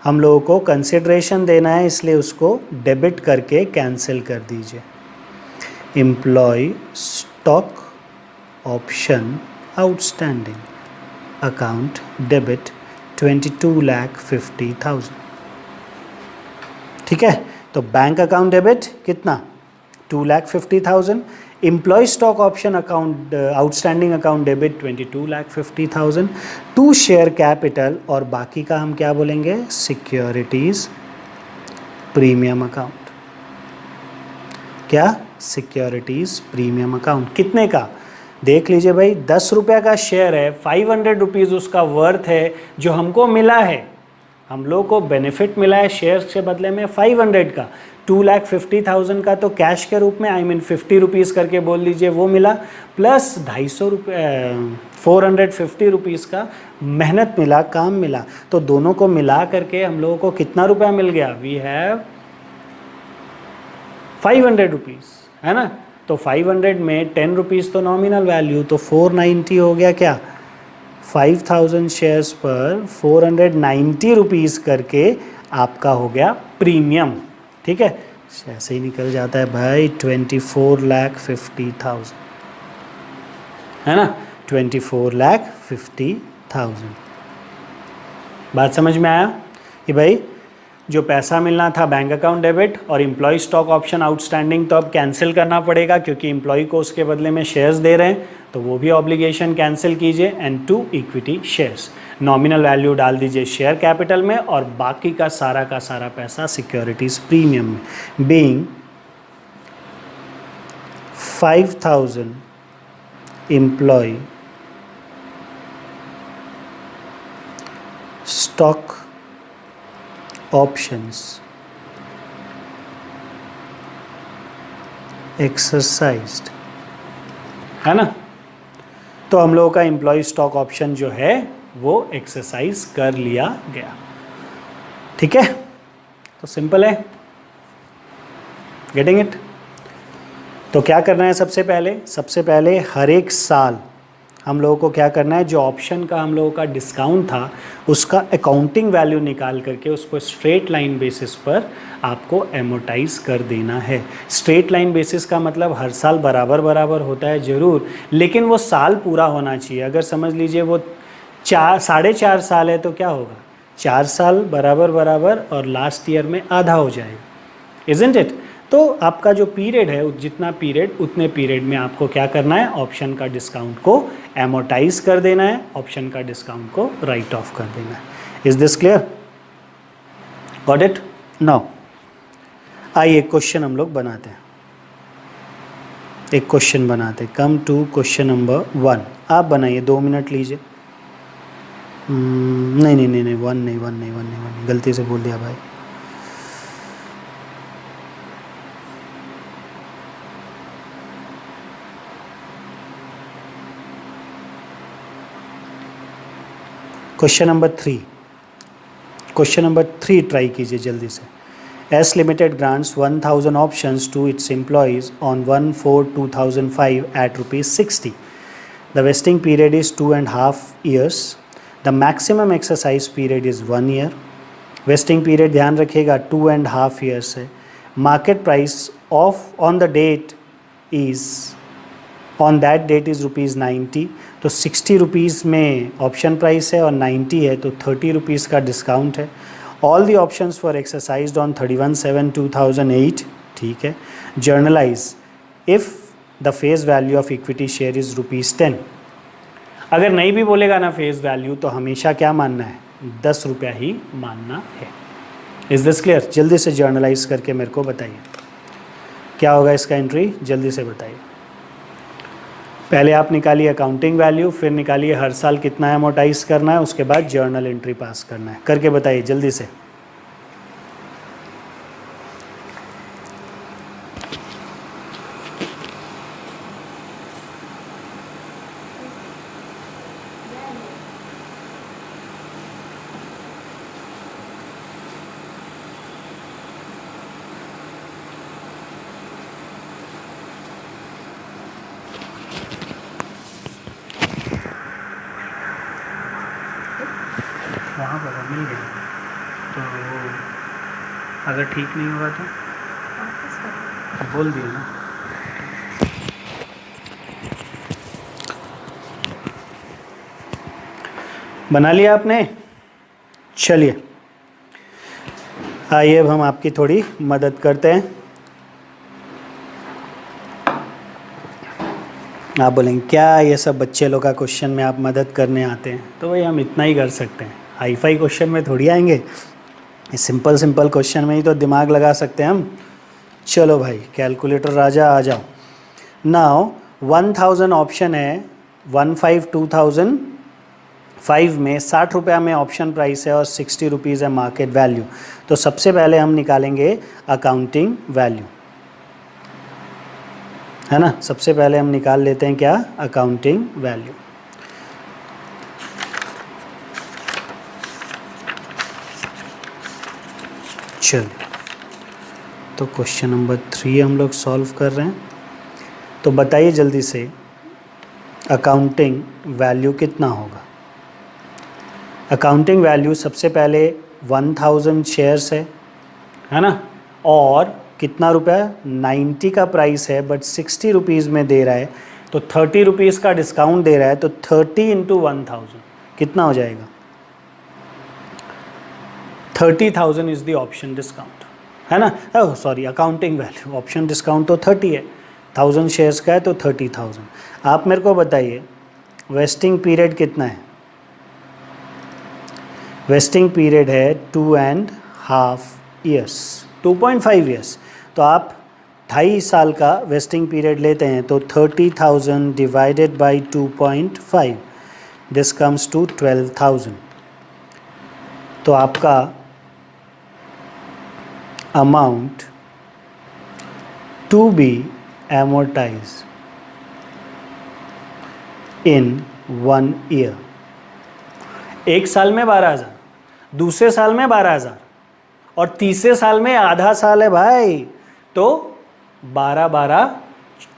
[SPEAKER 1] हम लोगों को कंसिडरेशन देना है, इसलिए उसको डेबिट करके कैंसिल कर दीजिए। Employee stock option outstanding account debit 22,50,000। ठीक है, तो बैंक अकाउंट डेबिट कितना, 2,50,000। Employee stock option account outstanding account debit 22,50,000 to share capital, और बाकी का हम क्या बोलेंगे, सिक्योरिटीज प्रीमियम अकाउंट। क्या, सिक्योरिटीज प्रीमियम अकाउंट। कितने का, देख लीजिए भाई, 10 रुपये का शेयर है, 500 रुपीज़ उसका वर्थ है जो हमको मिला है, हम लोग को बेनिफिट मिला है शेयर के बदले में 500 का। 2,50,000 का तो कैश के रूप में, आई मीन 50 रुपीज़ करके बोल लीजिए, वो मिला, प्लस 250 रुपये 450 रुपीज़ का मेहनत मिला, काम मिला। तो दोनों को मिला करके हम लोगों को कितना रुपया मिल गया, वी हैव 500 रुपीज़, है ना। तो 500 में 10 रुपीज़ तो नॉमिनल वैल्यू, तो 490 हो गया क्या, 5,000 शेयर्स पर 490 रुपीज़ करके आपका हो गया प्रीमियम। ठीक है, ऐसे ही निकल जाता है भाई 24,50,000, है ना, 24,50,000। बात समझ में आया कि भाई जो पैसा मिलना था बैंक अकाउंट डेबिट और एम्प्लॉय स्टॉक ऑप्शन आउटस्टैंडिंग तो अब कैंसिल करना पड़ेगा, क्योंकि एम्प्लॉय को उसके बदले में शेयर्स दे रहे हैं, तो वो भी ऑब्लिगेशन कैंसिल कीजिए। And to equity shares, nominal value डाल दीजिए शेयर कैपिटल में, और बाकी का सारा पैसा सिक्योरिटीज प्रीमियम में, being 5,000 employee stock options exercised, है ना। तो हम लोगों का एम्प्लॉय स्टॉक ऑप्शन जो है वो एक्सरसाइज कर लिया गया। ठीक है, तो सिंपल है, गेटिंग इट। तो क्या करना है, सबसे पहले हर एक साल हम लोगों को क्या करना है, जो ऑप्शन का हम लोगों का डिस्काउंट था उसका अकाउंटिंग वैल्यू निकाल करके उसको स्ट्रेट लाइन बेसिस पर आपको एमोटाइज कर देना है। स्ट्रेट लाइन बेसिस का मतलब हर साल बराबर होता है ज़रूर, लेकिन वो साल पूरा होना चाहिए। अगर समझ लीजिए वो 4.5 साल है तो क्या होगा, 4 साल बराबर और लास्ट ईयर में आधा हो जाएगा, इज़न्ट इट। तो आपका जो पीरियड है, जितना पीरियड उतने पीरियड में आपको क्या करना है, ऑप्शन का डिस्काउंट को एमोटाइज कर देना है, ऑप्शन का डिस्काउंट को राइट ऑफ कर देना है। Is this clear, got it. Now आइए क्वेश्चन हम लोग बनाते हैं, एक क्वेश्चन बनाते हैं। Come to question number 1। आप बनाइए, 2 मिनट लीजिए। नहीं, 1 नहीं, गलती से बोल दिया भाई। क्वेश्चन नंबर 3 ट्राई कीजिए जल्दी से। S limited grants 1,000 options to its employees on 1/4/2005 at ₹60. The vesting period is 2.5 years. The maximum exercise period is 1 year. Vesting period ध्यान रखिएगा 2.5 years है। Market price of on the date is on that date is ₹90. तो 60 rupees में option price है और 90 है, तो 30 rupees का डिस्काउंट है। All the options for exercised on 31/7/2008। ठीक है। Generalized if the face value of equity share is ₹10। अगर नहीं भी बोलेगा ना फेस वैल्यू, तो हमेशा क्या मानना है, 10 रुपया ही मानना है। Is this clear? जल्दी से जर्नलाइज करके मेरे को बताइए क्या होगा इसका एंट्री, जल्दी से बताइए। पहले आप निकालिए अकाउंटिंग वैल्यू, फिर निकालिए हर साल कितना एमोटाइज करना है, उसके बाद जर्नल एंट्री पास करना है। करके बताइए जल्दी से। वहाँ पर मिल गया, तो अगर ठीक नहीं होगा तो बोल दिए ना। बना लिया आपने? चलिए आइए अब हम आपकी थोड़ी मदद करते हैं। आप बोलेंगे क्या ये सब बच्चे लोग का क्वेश्चन में आप मदद करने आते हैं? तो भाई हम इतना ही कर सकते हैं, हाई फाई क्वेश्चन में थोड़ी आएंगे, सिंपल सिंपल क्वेश्चन में ही तो दिमाग लगा सकते हैं हम। चलो भाई कैलकुलेटर राजा आ जाओ। नाउ 1000 ऑप्शन है, 15 2005 में 60 रुपया में ऑप्शन प्राइस है और 60 रुपीज़ है मार्केट वैल्यू। तो सबसे पहले हम निकालेंगे अकाउंटिंग वैल्यू, है ना। सबसे पहले हम निकाल लेते हैं क्या, अकाउंटिंग वैल्यू। चलिए तो क्वेश्चन नंबर 3 हम लोग सॉल्व कर रहे हैं। तो बताइए जल्दी से अकाउंटिंग वैल्यू कितना होगा। अकाउंटिंग वैल्यू सबसे पहले 1000 शेयर्स है ना, और कितना रुपया, 90 का प्राइस है बट 60 रुपीज़ में दे रहा है, तो 30 रुपीज़ का डिस्काउंट दे रहा है, तो 30 इंटू 1000 कितना हो जाएगा, 30,000 इज़ द ऑप्शन डिस्काउंट, है ना। Oh sorry, accounting value, option discount तो 30 है, 1000 शेयर्स का है तो 30,000। आप मेरे को बताइए वेस्टिंग पीरियड कितना है। वेस्टिंग पीरियड है 2.5 ईयर्स, 2.5 ईयर्स। तो आप 2.5 साल का वेस्टिंग पीरियड लेते हैं, तो 30,000 divided by 2.5, this comes to 12,000। तो आपका amount to be amortized in 1 year. एक साल में 12,000, दूसरे साल में 12,000 और तीसरे साल में आधा साल है भाई, तो 12 12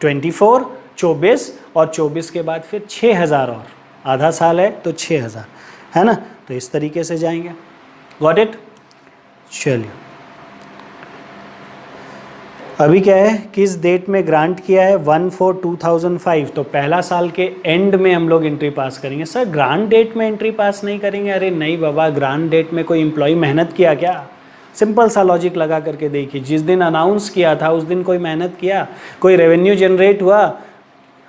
[SPEAKER 1] 24, 24 और 24 के बाद फिर 6,000 और आधा साल है तो 6,000, है ना। तो इस तरीके से जाएंगे। Got it. चलिए अभी क्या है, किस डेट में ग्रांट किया है, 1/4/2005, तो पहला साल के एंड में हम लोग एंट्री पास करेंगे। सर ग्रांट डेट में एंट्री पास नहीं करेंगे? अरे नहीं बाबा, ग्रांट डेट में कोई एम्प्लॉय मेहनत किया क्या? सिंपल सा लॉजिक लगा करके देखिए, जिस दिन अनाउंस किया था उस दिन कोई मेहनत किया, कोई रेवेन्यू जनरेट हुआ?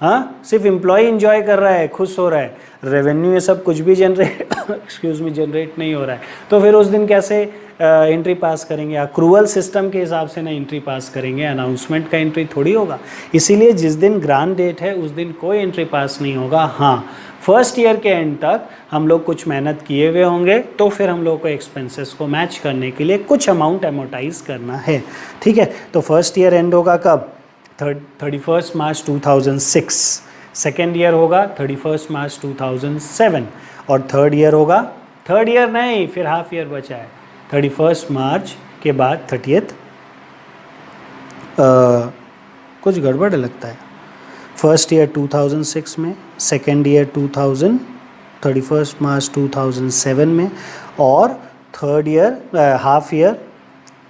[SPEAKER 1] हाँ, सिर्फ एम्प्लॉय एंजॉय कर रहा है, खुश हो रहा है, रेवेन्यू ये सब कुछ भी जनरेट एक्सक्यूज़ मी जनरेट नहीं हो रहा है, तो फिर उस दिन कैसे एंट्री पास करेंगे? अक्रूवल सिस्टम के हिसाब से ना एंट्री पास करेंगे, अनाउंसमेंट का एंट्री थोड़ी होगा। इसीलिए जिस दिन ग्रांट डेट है उस दिन कोई एंट्री पास नहीं होगा। हाँ, फर्स्ट ईयर के एंड तक हम लोग कुछ मेहनत किए हुए होंगे, तो फिर हम लोग को एक्सपेंसेस को मैच करने के लिए कुछ अमाउंट एमोटाइज करना है, ठीक है। तो फर्स्ट ईयर एंड होगा कब, 31 मार्च 2006, सेकेंड ईयर होगा 31 मार्च 2007 और थर्ड ईयर होगा, थर्ड ईयर नहीं फिर हाफ ईयर बचा है, 31 मार्च के बाद 30th, कुछ गड़बड़ लगता है, फर्स्ट ईयर 2006 में, सेकेंड ईयर 2000 31 मार्च 2007 में, और third year half year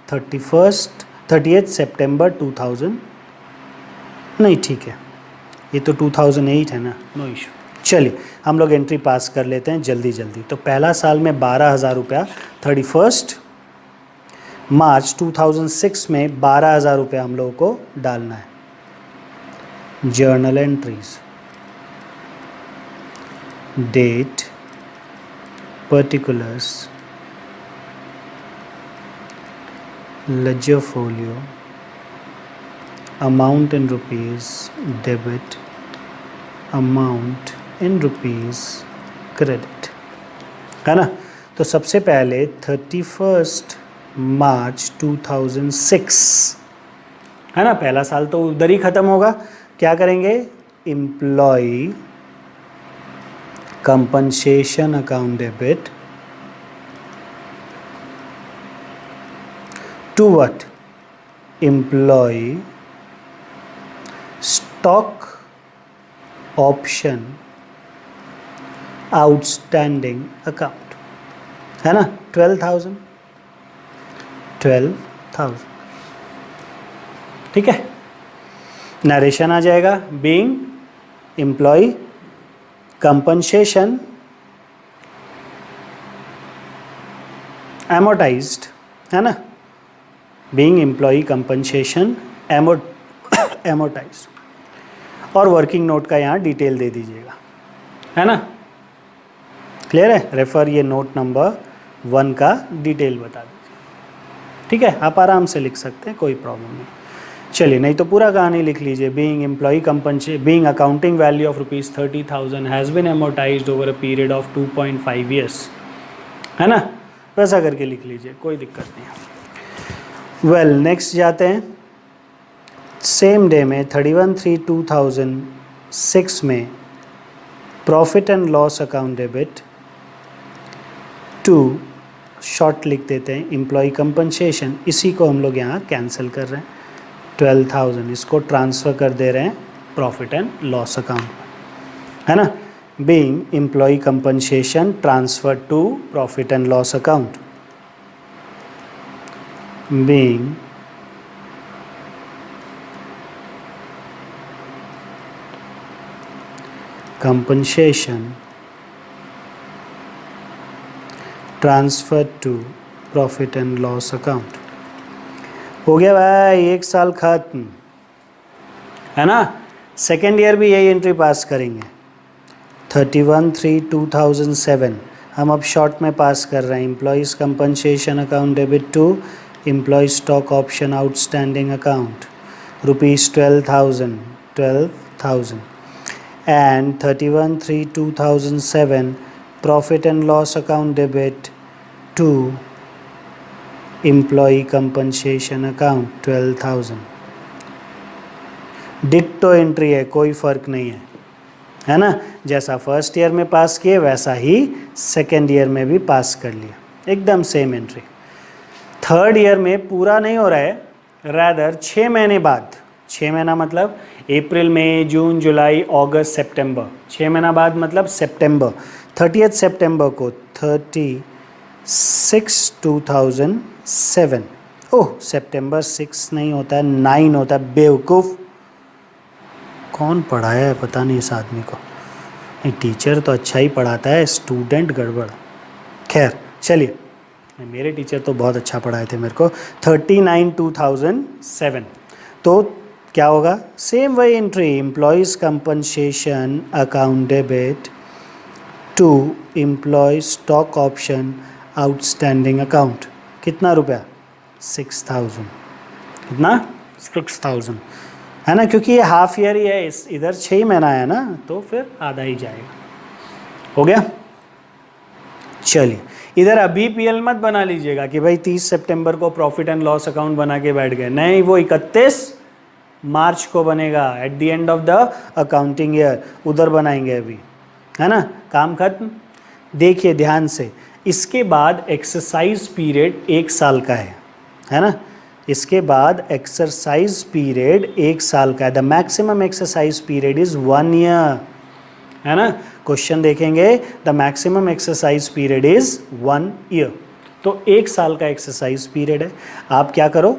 [SPEAKER 1] 30th सितंबर 2000, नहीं ठीक है, ये तो 2008 है ना, नो इशू। चलिए हम लोग एंट्री पास कर लेते हैं जल्दी जल्दी। तो पहला साल में 12,000 रुपया, 31 मार्च 2006 में 12,000 रुपया हम लोगों को डालना है। Journal entries, date, particulars, ledger folio, amount in rupees, debit, amount in rupees credit, है ना। तो सबसे पहले 31 मार्च 2006, है ना, पहला साल तो उधर ही ख़त्म होगा। क्या करेंगे, employee compensation account debit to what, employee stock option outstanding account, है ना। 12,000, ठीक है। नरेशन आ जाएगा, बीइंग एम्प्लॉय कंपनसेशन एमोटाइज्ड, है ना, बीइंग एम्प्लॉय कंपनसेशन एमोटाइज्ड, और वर्किंग नोट का यहाँ डिटेल दे दीजिएगा, है ना। क्लियर है, रेफर ये नोट नंबर 1 का डिटेल बता दीजिए, ठीक है। आप आराम से लिख सकते हैं, कोई प्रॉब्लम नहीं। चलिए, नहीं तो पूरा कहानी लिख लीजिए। Being employee compensation, being accounting value of ₹30,000 has been amortised over a period of 2.5 years, है ना, वैसा करके लिख लीजिए, कोई दिक्कत नहीं है। वेल, नेक्स्ट जाते हैं। सेम डे में 31/3/2006 में profit and loss account debit to, short लिख देते हैं, एम्प्लॉय कंपनसेशन, इसी को हम लोग यहाँ कैंसिल कर रहे हैं, 12,000 इसको ट्रांसफ़र कर दे रहे हैं प्रॉफिट एंड लॉस अकाउंट, है ना। Being employee compensation transfer to profit and loss account, being compensation transfer to profit and loss account. हो गया भाई, 1 साल खत्म, है ना। सेकेंड ईयर भी यही एंट्री पास करेंगे। 31/3/2007 हम अब शॉर्ट में पास कर रहे हैं, employees compensation account debit to employ stock option outstanding account ₹12,000 and 31/3/2007 profit and loss account debit to employ compensation account 12,000। डिक्टो एंट्री है, कोई फ़र्क नहीं है ना। जैसा फर्स्ट ईयर में पास किए वैसा ही सेकेंड ईयर में भी पास कर लिया, एकदम सेम एंट्री। थर्ड ईयर में पूरा नहीं हो रहा है, रैदर 6 महीने बाद, 6 महीना मतलब अप्रैल मई जून जुलाई अगस्त सितंबर, 6 महीना बाद मतलब सितंबर, 30 सितंबर को 36/2007, ओह सितंबर 6 नहीं होता है, 9 होता है, बेवकूफ़। कौन पढ़ाया है पता नहीं इस आदमी को, नहीं टीचर तो अच्छा ही पढ़ाता है, स्टूडेंट गड़बड़। खैर चलिए, मेरे टीचर तो बहुत अच्छा पढ़ाए थे मेरे को। 39/2007, तो क्या होगा, सेम वही entry, employees compensation account debit to employ stock option outstanding account, कितना रुपया, 6,000, कितना, 6,000, है ना, क्योंकि ये हाफ ईयर ही है, इस इधर 6 महीना है ना, तो फिर आधा ही जाएगा। हो गया। चलिए, इधर अभी पीएल मत बना लीजिएगा कि भाई 30 सितंबर को प्रॉफिट एंड लॉस अकाउंट बना के बैठ गए, नहीं, वो 31 मार्च को बनेगा, eight the end of the accounting year, उधर बनाएंगे अभी, है ना। काम खत्म। देखिए ध्यान से, इसके बाद एक्सरसाइज पीरियड 1 साल का है ना। इसके बाद एक्सरसाइज पीरियड 1 साल का है, the maximum exercise period is 1 year, है ना। क्वेश्चन देखेंगे, the maximum exercise period is 1 year, तो 1 साल का एक्सरसाइज पीरियड है। आप क्या करो,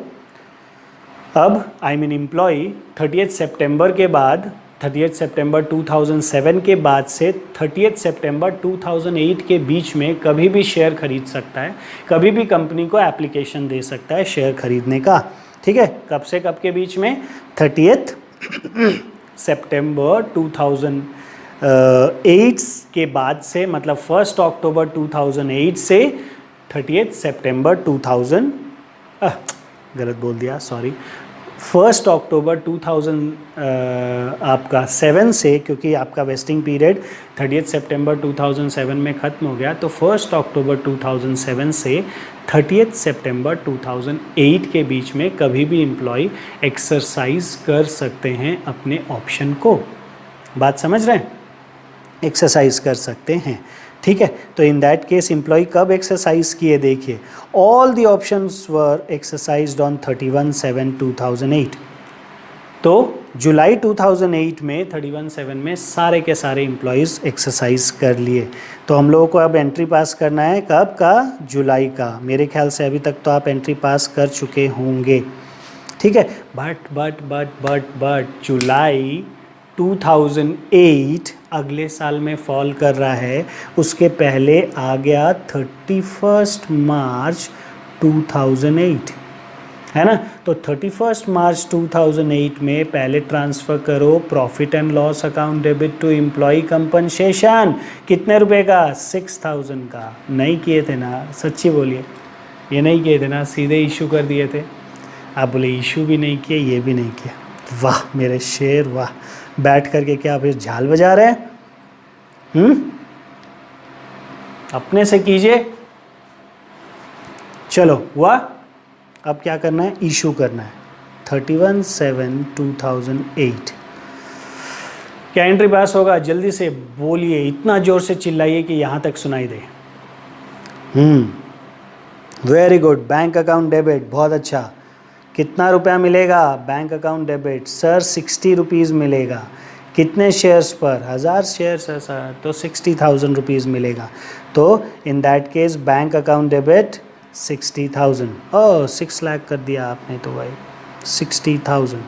[SPEAKER 1] अब आई मीन एम्प्लॉय 30 सितंबर के बाद, 30 सितंबर 2007 के बाद से 30 सितंबर 2008 के बीच में कभी भी शेयर खरीद सकता है, कभी भी कंपनी को एप्लीकेशन दे सकता है शेयर खरीदने का, ठीक है। कब से कब के बीच में, 30 सितंबर 2008 के बाद से, मतलब 1 अक्टूबर 2008 से 30 सितंबर 2000, गलत बोल दिया, सॉरी, 1 अक्टूबर 2000 आपका 7 से, क्योंकि आपका वेस्टिंग पीरियड 30 सितंबर 2007 में ख़त्म हो गया, तो 1 अक्टूबर 2007 से 30 सितंबर 2008 के बीच में कभी भी एम्प्लॉय एक्सरसाइज कर सकते हैं अपने ऑप्शन को। बात समझ रहे हैं? एक्सरसाइज कर सकते हैं, ठीक है। तो इन दैट केस एम्प्लॉय कब एक्सरसाइज किए, देखिए all the options were exercised on 31/7/2008। तो जुलाई 2008 में 31/7 में सारे के सारे एम्प्लॉयज़ एक्सरसाइज कर लिए। तो हम लोगों को अब एंट्री पास करना है कब का, जुलाई का। मेरे ख्याल से अभी तक तो आप एंट्री पास कर चुके होंगे, ठीक है। बट जुलाई 2008 अगले साल में फॉल कर रहा है, उसके पहले आ गया 31 मार्च 2008, है ना। तो 31 मार्च 2008 में पहले ट्रांसफ़र करो profit and loss account debit to employ compensation. कितने रुपए का? 6000 का। नहीं किए थे ना, सच्ची बोलिए, ये नहीं किए थे ना, सीधे इशू कर दिए थे। आप बोले इशू भी नहीं किए, ये भी नहीं किया। वाह मेरे शेर वाह, बैठ करके क्या फिर झाल बजा रहे हैं? अपने से कीजिए। चलो हुआ, अब क्या करना है, इशू करना है 31/7/2008। क्या एंट्री पास होगा? जल्दी से बोलिए, इतना जोर से चिल्लाइए कि यहां तक सुनाई दे। Very good, bank account debit, बहुत अच्छा। कितना रुपया मिलेगा bank account debit? Sir 60 rupees मिलेगा। कितने शेयर्स पर? 1000 शेयर्स है सर, तो 60,000 रुपीज़ मिलेगा। तो in that case bank account debit 60,000। ओह 6 लाख कर दिया आपने तो भाई, 60,000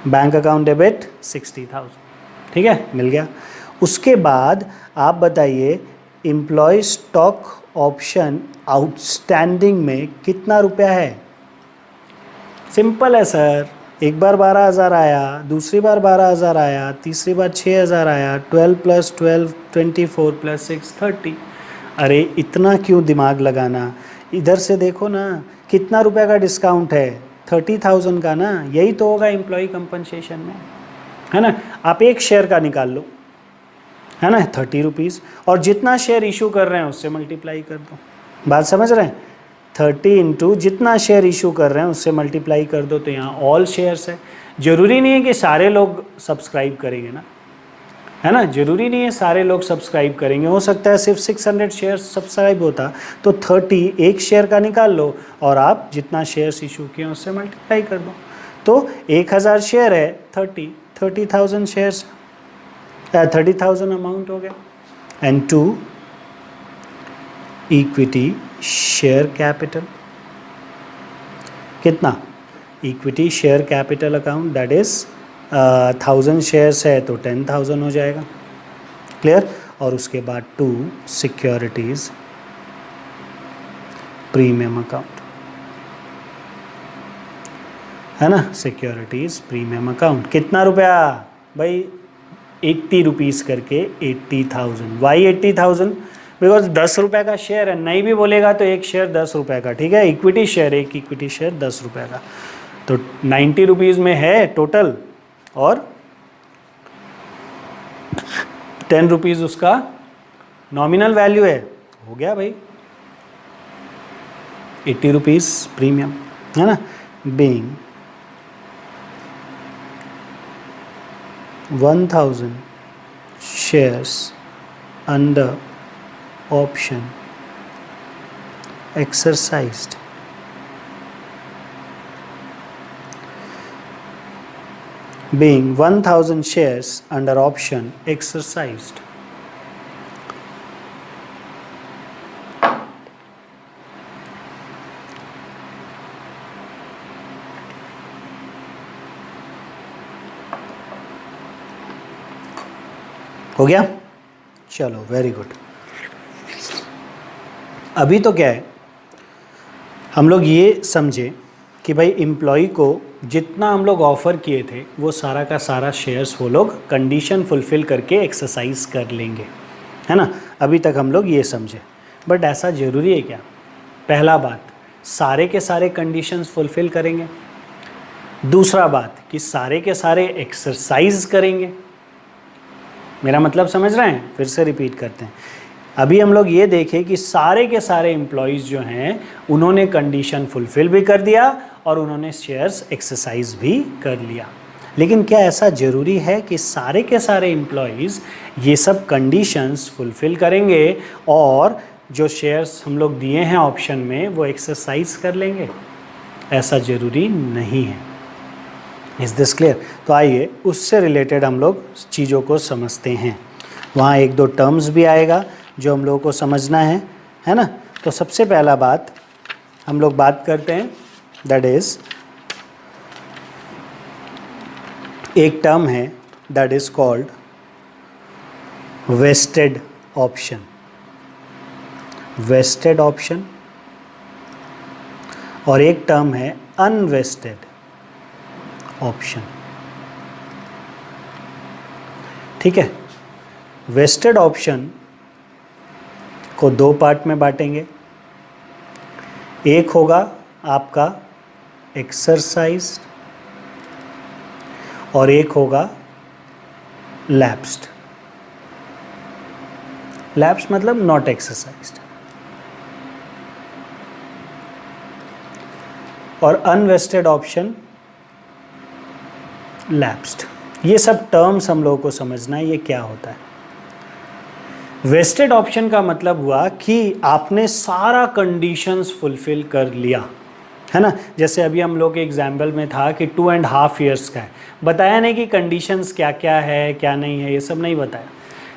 [SPEAKER 1] बैंक अकाउंट डेबिट 60,000, ठीक है, मिल गया। उसके बाद आप बताइए एम्प्लॉय स्टॉक ऑप्शन आउटस्टैंडिंग में कितना रुपया है? सिंपल है सर, एक बार 12,000 आया, दूसरी बार 12,000 आया, तीसरी बार 6,000 आया, 12 + 12 24 + 6 30। अरे इतना क्यों दिमाग लगाना, इधर से देखो ना कितना रुपए का डिस्काउंट है, 30,000 का ना, यही तो होगा एम्प्लॉय कंपनसेशन में, है ना। आप एक शेयर का निकाल लो, है ना, 30 रुपीज़, और जितना शेयर इशू कर रहे हैं उससे मल्टीप्लाई कर दो। बात समझ रहे हैं? 30 इंटू जितना शेयर इशू कर रहे हैं उससे मल्टीप्लाई कर दो, तो यहाँ ऑल शेयर्स है। ज़रूरी नहीं है कि सारे लोग सब्सक्राइब करेंगे ना, है ना, ज़रूरी नहीं है सारे लोग सब्सक्राइब करेंगे, हो सकता है सिर्फ 600 शेयर सब्सक्राइब होता। तो 30 एक शेयर का निकाल लो और आप जितना शेयर्स इशू किए उससे मल्टीप्लाई कर दो। तो 1000 शेयर है, 30,000 शेयर्स, 30,000 अमाउंट हो गया। एंड 2 इक्विटी शेयर कैपिटल, कितना? Equity share capital account that is 1000 shares है तो 10,000 हो जाएगा, क्लियर। और उसके बाद 2 सिक्योरिटीज प्रीमियम अकाउंट, है ना, सिक्योरिटीज प्रीमियम अकाउंट। कितना रुपया भाई? 80 रुपीज़ करके 80,000। वाई 80,000? बिकॉज 10 रुपये का शेयर है, नहीं भी बोलेगा तो एक शेयर 10 रुपये का, ठीक है, इक्विटी शेयर, एक इक्विटी शेयर 10 रुपये का, तो 90 रुपीज़ में है टोटल, और 10 रुपीज़ उसका नॉमिनल वैल्यू है, हो गया भाई 80 रुपीज़ प्रीमियम, है ना। Being 1000 shares under option exercised, being 1000 shares under option exercised, हो गया। चलो वेरी गुड। अभी तो क्या है, हम लोग ये समझे कि भाई एम्प्लॉय को जितना हम लोग ऑफ़र किए थे वो सारा का सारा शेयर्स वो लोग कंडीशन फुलफ़िल करके एक्सरसाइज कर लेंगे, है ना। अभी तक हम लोग ये समझे, बट ऐसा ज़रूरी है क्या? पहला बात, सारे के सारे कंडीशंस फुलफ़िल करेंगे? दूसरा बात कि सारे के सारे एक्सरसाइज करेंगे। मेरा मतलब समझ रहे हैं? फिर से रिपीट करते हैं। अभी हम लोग ये देखें कि सारे के सारे एम्प्लॉयज़ जो हैं उन्होंने कंडीशन फुलफिल भी कर दिया और उन्होंने शेयर्स एक्सरसाइज भी कर लिया। लेकिन क्या ऐसा ज़रूरी है कि सारे के सारे एम्प्लॉयज़ ये सब कंडीशंस फुलफिल करेंगे और जो शेयर्स हम लोग दिए हैं ऑप्शन में वो एक्सरसाइज कर लेंगे? ऐसा ज़रूरी नहीं है। Is this clear? तो आइए उससे रिलेटेड हम लोग चीज़ों को समझते हैं। वहाँ एक दो टर्म्स भी आएगा जो हम लोगों को समझना है ना? तो सबसे पहला बात हम लोग बात करते हैं, दैट इज़ एक टर्म है that is called vested option. Vested option और एक टर्म है अनवेस्टेड ऑप्शन। ठीक है? वेस्टेड ऑप्शन को दो पार्ट में बांटेंगे। एक होगा आपका एक्सरसाइज्ड और एक होगा लैप्स्ड। लैप्स मतलब नॉट एक्सरसाइज्ड। और अनवेस्टेड ऑप्शन लैप्स्ड। ये सब टर्म्स हम लोगों को समझना है, ये क्या होता है। वेस्टेड ऑप्शन का मतलब हुआ कि आपने सारा कंडीशंस फुलफिल कर लिया, है ना? जैसे अभी हम लोग के एग्जाम्पल में था कि 2.5 years का है, बताया नहीं कि कंडीशंस क्या क्या है क्या नहीं है, ये सब नहीं बताया,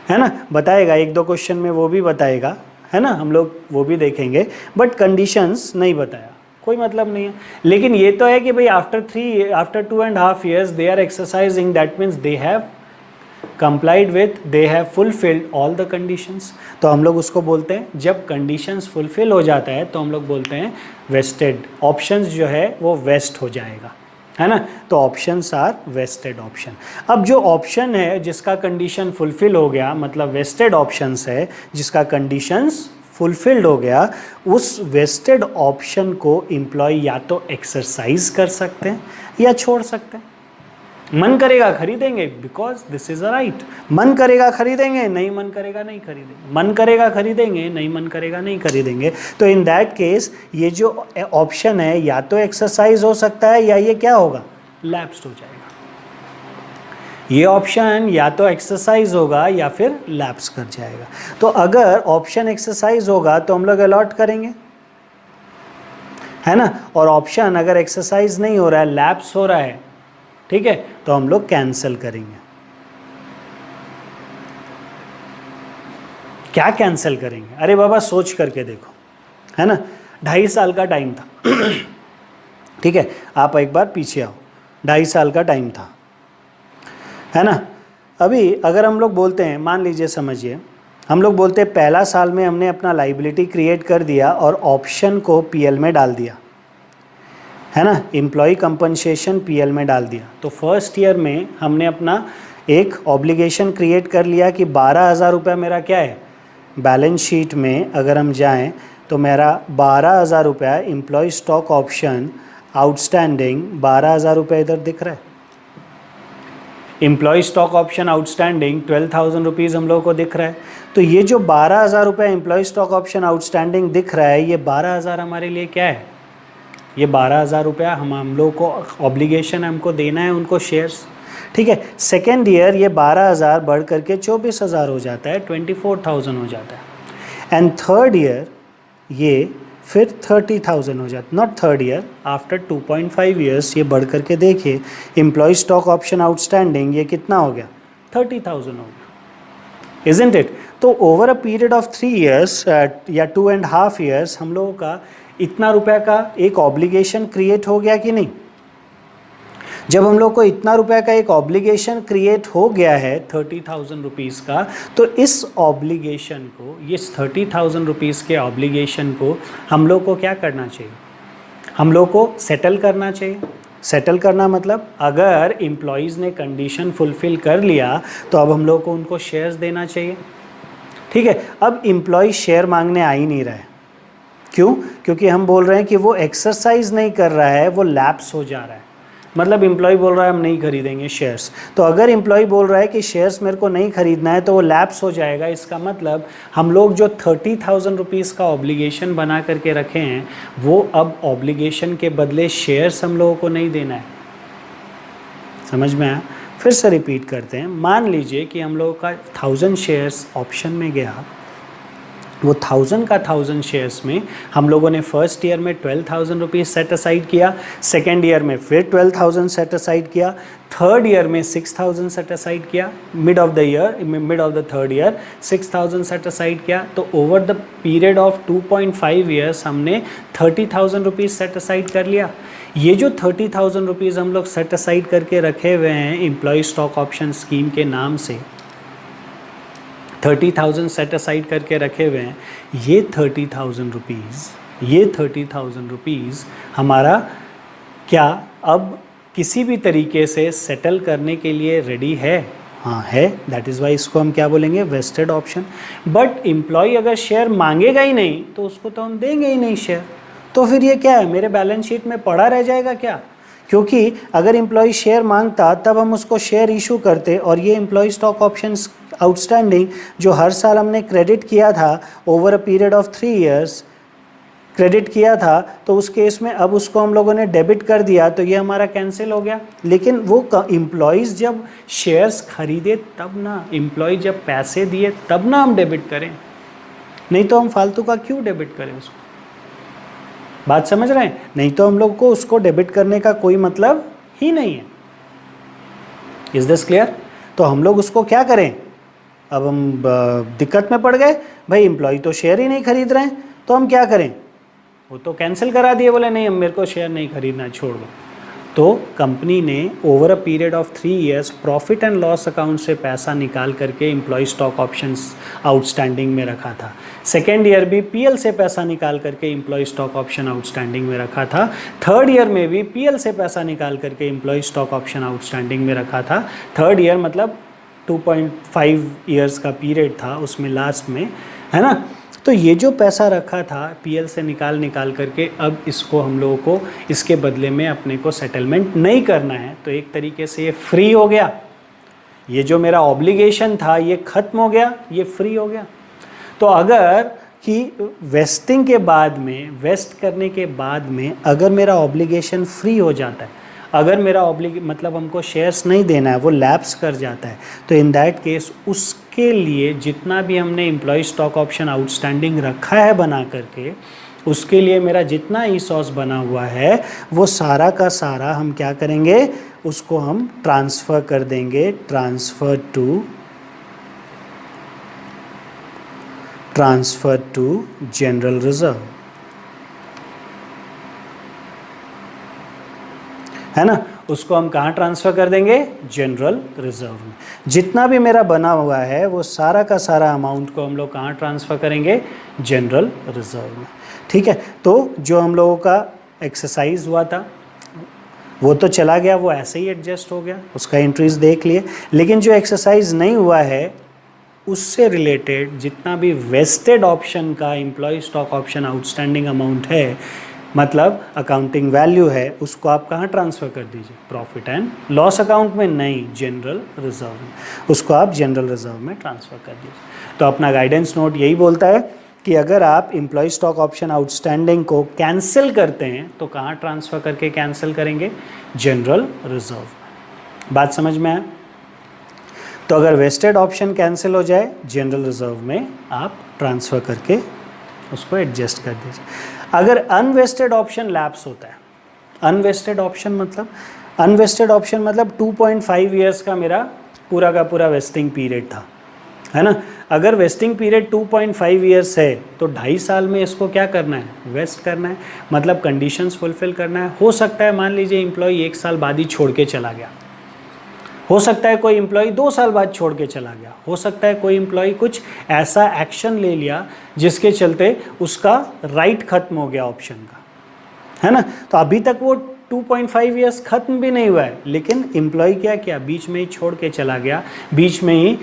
[SPEAKER 1] है ना? बताएगा एक दो क्वेश्चन में, वो भी बताएगा, है ना? हम लोग वो भी देखेंगे, बट कंडीशंस नहीं बताया, कोई मतलब नहीं है। लेकिन ये तो है कि भाई after 2.5 years they are exercising, that means they have complied with, they have fulfilled all the conditions। तो हम लोग उसको बोलते हैं, जब conditions fulfill हो जाता है तो हम लोग बोलते हैं vested options जो है वो वेस्ट हो जाएगा, है ना? तो ऑप्शंस आर वेस्टेड ऑप्शन। अब जो ऑप्शन है जिसका कंडीशन फुलफिल हो गया, मतलब वेस्टेड ऑप्शंस है जिसका कंडीशंस फुलफिल्ड हो गया, उस वेस्टेड ऑप्शन को एम्प्लॉय या तो एक्सरसाइज कर सकते हैं या छोड़ सकते हैं। मन करेगा खरीदेंगे because this is a right, मन करेगा खरीदेंगे, नहीं मन करेगा नहीं खरीदेंगे, मन करेगा खरीदेंगे, नहीं मन करेगा नहीं खरीदेंगे। तो इन दैट केस ये जो ऑप्शन है या तो एक्सरसाइज हो सकता है या ये क्या होगा, लैप्स्ड हो जाएगा। ये ऑप्शन या तो एक्सरसाइज होगा या फिर लैप्स कर जाएगा। तो अगर ऑप्शन एक्सरसाइज होगा तो हम लोग अलॉट करेंगे, है ना? और ऑप्शन अगर एक्सरसाइज नहीं हो रहा है, लैप्स हो रहा है, ठीक है, तो हम लोग कैंसिल करेंगे। क्या कैंसिल करेंगे? अरे बाबा सोच करके देखो, है ना? 2.5 साल का टाइम था ठीक है, आप एक बार पीछे आओ, 2.5 साल का टाइम था, है ना? अभी अगर हम लोग बोलते हैं, मान लीजिए, समझिए, हम लोग बोलते हैं पहला साल में हमने अपना लाइबिलिटी क्रिएट कर दिया और ऑप्शन को पीएल में डाल दिया, है ना? एम्प्लॉय कंपनसेशन पीएल में डाल दिया। तो फर्स्ट ईयर में हमने अपना एक ऑब्लिगेशन क्रिएट कर लिया कि 12,000 रुपये मेरा क्या है, बैलेंस शीट में अगर हम जाएं तो मेरा 12,000 रुपया एम्प्लॉय स्टॉक ऑप्शन आउटस्टैंडिंग 12,000 रुपये इधर दिख रहा है। Employee stock option outstanding 12,000 rupees हम लोगों को दिख रहा है। तो ये जो 12,000 रुपये एम्प्लॉय स्टॉक ऑप्शन आउटस्टैंडिंग दिख रहा है, ये 12,000 हमारे लिए क्या है, ये 12,000 रुपया हम लोग को ऑब्लिगेशन हमको देना है उनको शेयर्स, ठीक है। सेकेंड ईयर ये 12,000 बढ़ करके 24,000 हो जाता है, 24,000 हो जाता है। एंड थर्ड ईयर ये फिर 30,000 हो जाता, not third year, after 2.5 years ये बढ़ करके देखिए, एम्प्लॉय स्टॉक ऑप्शन आउटस्टैंडिंग ये कितना हो गया, 30,000 हो गया, इजंट इट? तो over a period of 3 years या 2.5 ईयर्स हम लोगों का इतना रुपए का एक ऑब्लिगेशन क्रिएट हो गया कि नहीं? जब हम लोग को इतना रुपए का एक ऑब्लिगेशन क्रिएट हो गया है 30,000 रुपीज़ का, तो इस ऑब्लिगेशन को, इस 30,000 रुपीज़ के ऑब्लिगेशन को हम लोग को क्या करना चाहिए, हम लोग को सेटल करना चाहिए। सेटल करना मतलब अगर एम्प्लॉयज़ ने कंडीशन फुलफिल कर लिया तो अब हम लोग को उनको शेयर्स देना चाहिए, ठीक है। अब एम्प्लॉय शेयर मांगने आ ही नहीं रहा है, क्यों? क्योंकि हम बोल रहे हैं कि वो एक्सरसाइज नहीं कर रहा है, वो लैप्स हो जा रहा है। मतलब एम्प्लॉय बोल रहा है हम नहीं खरीदेंगे शेयर्स। तो अगर एम्प्लॉय बोल रहा है कि शेयर्स मेरे को नहीं खरीदना है तो वो लैप्स हो जाएगा। इसका मतलब हम लोग जो 30,000 रुपीज़ का ऑब्लिगेशन बना करके रखे हैं वो अब ऑब्लिगेशन के बदले शेयर्स हम लोगों को नहीं देना है। समझ में आया? फिर से रिपीट करते हैं। मान लीजिए कि हम लोगों का 1000 शेयर्स ऑप्शन में गया, वो 1000 का 1000 शेयर्स में हम लोगों ने फर्स्ट ईयर में 12,000 रुपीज़ सेट असाइड किया, सेकेंड ईयर में फिर 12,000 सेट असाइड किया, थर्ड ईयर में 6,000 सेट असाइड किया, mid of the third year 6,000 set aside किया। तो over the period of 2.5 years हमने 30,000 रुपीज़ सेट असाइड कर लिया। ये जो 30,000 रुपीज़ हम लोग सेट असाइड करके रखे हुए हैं एम्प्लॉय स्टॉक ऑप्शन स्कीम के नाम से, 30,000 सेट असाइड करके रखे हुए हैं, ये 30,000 रुपीज़ हमारा क्या अब किसी भी तरीके से सेटल करने के लिए रेडी है? हाँ है। दैट इज़ वाई इसको हम क्या बोलेंगे? Vested option. बट एम्प्लॉय अगर शेयर मांगेगा ही नहीं तो उसको तो हम देंगे ही नहीं शेयर। तो फिर ये क्या है, मेरे बैलेंस शीट में पड़ा रह जाएगा क्या? क्योंकि अगर एम्प्लॉय शेयर मांगता तब हम उसको शेयर इशू करते, और ये एम्प्लॉय स्टॉक ऑप्शंस आउटस्टैंडिंग जो हर साल हमने क्रेडिट किया था over a period of 3 years credit किया था, तो उस केस में अब उसको हम लोगों ने डेबिट कर दिया तो ये हमारा कैंसिल हो गया। लेकिन वो एम्प्लॉयज़ जब शेयर्स खरीदे तब ना, एम्प्लॉय जब पैसे दिए तब ना हम डेबिट करें, नहीं तो हम फालतू का क्यों डेबिट करें उसको? बात समझ रहे हैं? नहीं तो हम लोग को उसको डेबिट करने का कोई मतलब ही नहीं है। Is this clear? तो हम लोग उसको क्या करें? अब हम दिक्कत में पड़ गए, भाई एम्प्लॉय तो शेयर ही नहीं खरीद रहे हैं, तो हम क्या करें? वो तो कैंसिल करा दिए, बोले नहीं मेरे को शेयर नहीं खरीदना, छोड़ दो। तो कंपनी ने over a period of 3 years profit and loss account से पैसा निकाल करके एम्प्लॉय स्टॉक ऑप्शंस आउटस्टैंडिंग में रखा था। सेकेंड ईयर भी पीएल से पैसा निकाल करके एम्प्लॉय स्टॉक ऑप्शन आउटस्टैंडिंग में रखा था। थर्ड ईयर में भी पीएल से पैसा निकाल करके एम्प्लॉय स्टॉक ऑप्शन आउटस्टैंडिंग में रखा था। थर्ड ईयर मतलब 2.5 ईयर्स का पीरियड था उसमें लास्ट में, है ना? तो ये जो पैसा रखा था पीएल से निकाल करके, अब इसको हम लोगों को इसके बदले में अपने को सेटलमेंट नहीं करना है, तो एक तरीके से ये फ्री हो गया। ये जो मेरा ऑब्लिगेशन था ये ख़त्म हो गया, ये फ्री हो गया। तो अगर कि वेस्टिंग के बाद में, वेस्ट करने के बाद में अगर मेरा ऑब्लिगेशन फ्री हो जाता है, अगर मेरा मतलब हमको शेयर्स नहीं देना है, वो लैप्स कर जाता है, तो इन दैट केस उसके लिए जितना भी हमने एम्प्लॉय स्टॉक ऑप्शन आउटस्टैंडिंग रखा है बना करके, उसके लिए मेरा जितना ईसॉस बना हुआ है वो सारा का सारा हम क्या करेंगे? उसको हम ट्रांसफ़र कर देंगे, ट्रांसफ़र टू जनरल रिजर्व, है ना? उसको हम कहाँ ट्रांसफ़र कर देंगे? जनरल रिजर्व में। जितना भी मेरा बना हुआ है वो सारा का सारा अमाउंट को हम लोग कहाँ ट्रांसफ़र करेंगे? जनरल रिजर्व में। ठीक है? तो जो हम लोगों का एक्सरसाइज हुआ था वो तो चला गया, वो ऐसे ही एडजस्ट हो गया, उसका एंट्रीज देख लिए। लेकिन जो एक्सरसाइज नहीं हुआ है उससे रिलेटेड जितना भी वेस्टेड ऑप्शन का employee stock option outstanding amount है, मतलब अकाउंटिंग वैल्यू है, उसको आप कहाँ ट्रांसफ़र कर दीजिए? प्रॉफिट एंड लॉस अकाउंट में नहीं, जनरल रिजर्व में। उसको आप जनरल रिजर्व में ट्रांसफ़र कर दीजिए। तो अपना गाइडेंस नोट यही बोलता है कि अगर आप एम्प्लॉय स्टॉक ऑप्शन आउटस्टैंडिंग को कैंसिल करते हैं तो कहाँ ट्रांसफ़र करके कैंसिल करेंगे? General reserve. बात समझ में आया? तो अगर वेस्टेड ऑप्शन कैंसिल हो जाए, जनरल रिजर्व में आप ट्रांसफ़र करके उसको एडजस्ट कर दीजिए। अगर अनवेस्टेड ऑप्शन लैप्स होता है, अनवेस्टेड ऑप्शन मतलब 2.5 ईयर्स का मेरा पूरा का पूरा वेस्टिंग पीरियड था, है ना? अगर वेस्टिंग पीरियड 2.5 ईयर्स है तो 2.5 साल में इसको क्या करना है? वेस्ट करना है, मतलब कंडीशंस फुलफिल करना है। हो सकता है मान लीजिए एम्प्लॉय 1 साल बाद ही छोड़ के चला गया, हो सकता है कोई एम्प्लॉय 2 साल बाद छोड़ के चला गया, हो सकता है कोई एम्प्लॉय कुछ ऐसा एक्शन ले लिया जिसके चलते उसका राइट खत्म हो गया ऑप्शन का, है ना? तो अभी तक वो 2.5 ईयर्स ख़त्म भी नहीं हुआ है, लेकिन एम्प्लॉय क्या किया? बीच में ही छोड़ के चला गया, बीच में ही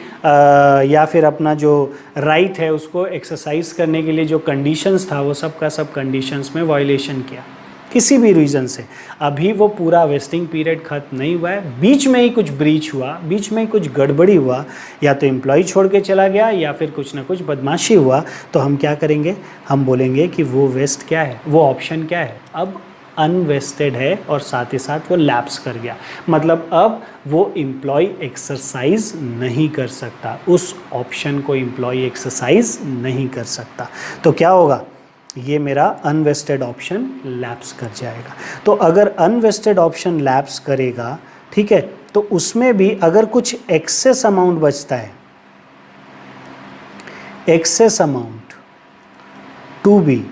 [SPEAKER 1] या फिर अपना जो राइट है उसको एक्सरसाइज करने के लिए जो कंडीशंस था वो सब का सब कंडीशंस में वायलेशन किया। किसी भी रीज़न से, अभी वो पूरा वेस्टिंग पीरियड खत्म नहीं हुआ है, बीच में ही कुछ ब्रीच हुआ, बीच में ही कुछ गड़बड़ी हुआ, या तो एम्प्लॉय छोड़ के चला गया या फिर कुछ ना कुछ बदमाशी हुआ, तो हम क्या करेंगे, हम बोलेंगे कि वो वेस्ट क्या है, वो ऑप्शन क्या है, अब अनवेस्टेड है और साथ ही साथ वो लैप्स कर गया, मतलब अब वो एम्प्लॉय एक्सरसाइज नहीं कर सकता, उस ऑप्शन को एम्प्लॉय एक्सरसाइज नहीं कर सकता। तो क्या होगा, ये मेरा अनवेस्टेड ऑप्शन लैप्स कर जाएगा। तो अगर अनवेस्टेड ऑप्शन लैप्स करेगा, ठीक है, तो उसमें भी अगर कुछ एक्सेस अमाउंट बचता है, excess amount to be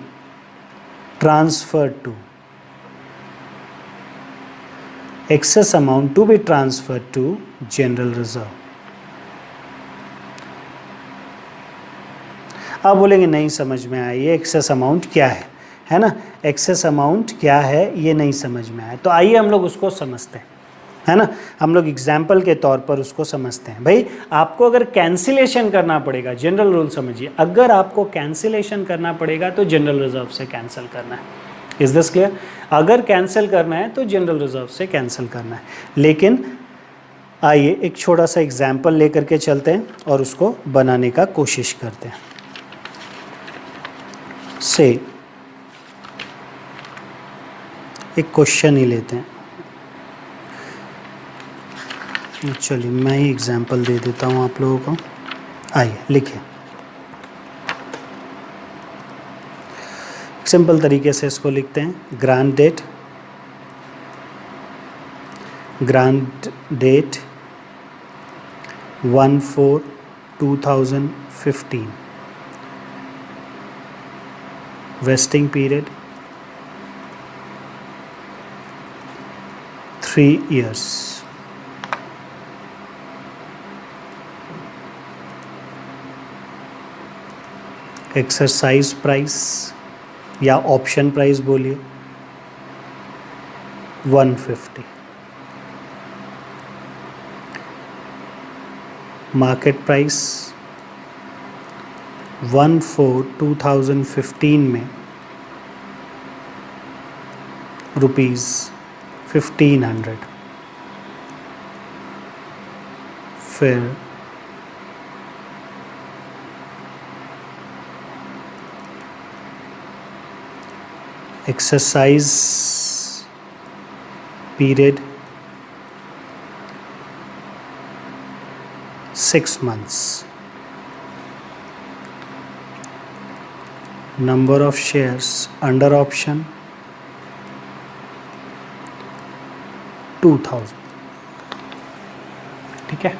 [SPEAKER 1] transferred to, excess amount to be transferred to general reserve। आप बोलेंगे नहीं समझ में आया ये एक्सेस अमाउंट क्या है ना, एक्सेस अमाउंट क्या है ये नहीं समझ में आया, तो आइए हम लोग उसको समझते हैं, है ना, हम लोग एग्जाम्पल के तौर पर उसको समझते हैं। भाई आपको अगर कैंसिलेशन करना पड़ेगा, जनरल रूल समझिए, अगर आपको कैंसिलेशन करना पड़ेगा तो जनरल रिजर्व से कैंसिल करना है। Is this clear? अगर कैंसिल करना है तो जनरल रिजर्व से कैंसिल करना है। लेकिन आइए एक छोटा सा एग्जाम्पल लेकर के चलते हैं और उसको बनाने का कोशिश करते हैं। से एक क्वेश्चन ही लेते हैं, चलिए मैं ही एग्जाम्पल दे देता हूँ आप लोगों को। आइए लिखिए, सिंपल तरीके से इसको लिखते हैं। Grant date 1/4/2015, vesting period 3 years, exercise price या ऑप्शन प्राइस बोलिए 150, मार्केट प्राइस 1/4/2015 में ₹1500, फिर exercise period 6 months, number of shares under option 2000, ठीक है,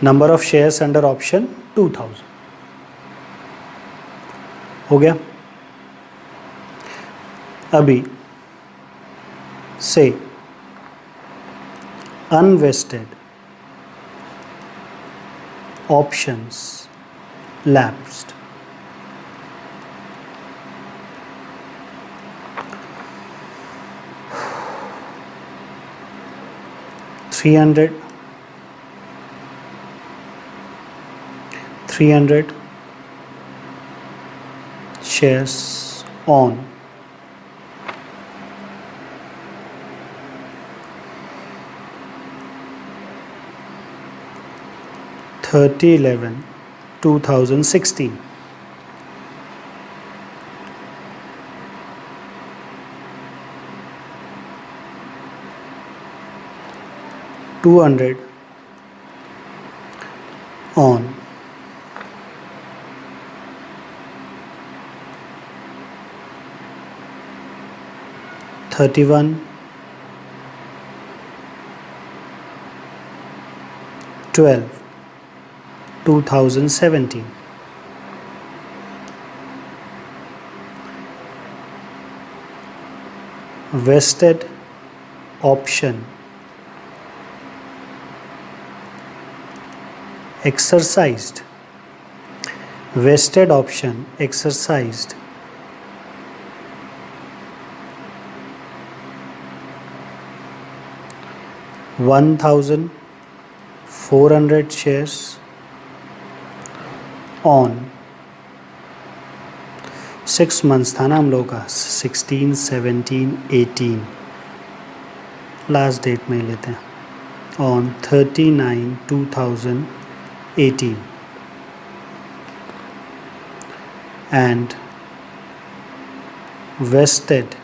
[SPEAKER 1] number of shares under option 2000 हो गया। अभी से unvested options lapsed, $300 shares on 30/11/2016, $200 on 31/12/2017, vested option exercised, vested option exercised 1,400 shares on 6 months था ना हम लोगों का, 16, 17, 18, लास्ट डेट में लेते हैं, on 39/2018 and vested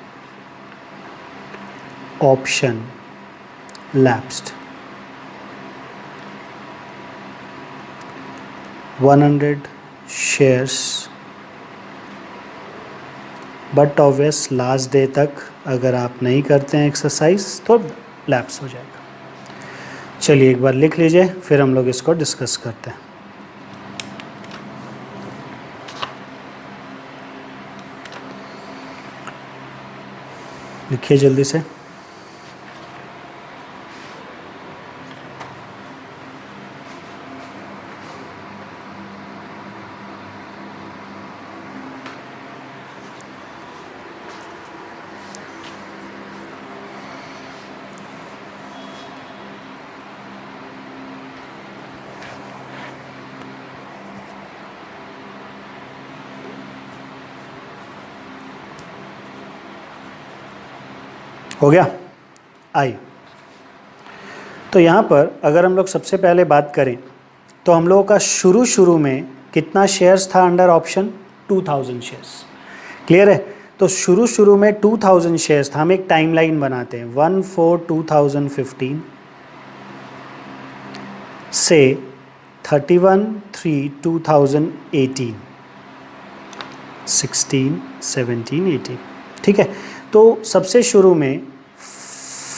[SPEAKER 1] option lapsed. 100 shares, but obvious last day तक अगर आप नहीं करते हैं एक्सरसाइज तो लैप्स हो जाएगा। चलिए एक बार लिख लीजिए, फिर हम लोग इसको डिस्कस करते हैं। लिखिए जल्दी से। हो गया? आइए, तो यहाँ पर अगर हम लोग सबसे पहले बात करें तो हम लोगों का शुरू में कितना शेयर्स था अंडर ऑप्शन? 2000 शेयर्स। क्लियर है? तो शुरू में 2000 शेयर्स था। हम एक टाइमलाइन बनाते हैं, 1/4/2015 से 31/3/2018, 16, 17, 18। ठीक है, तो सबसे शुरू में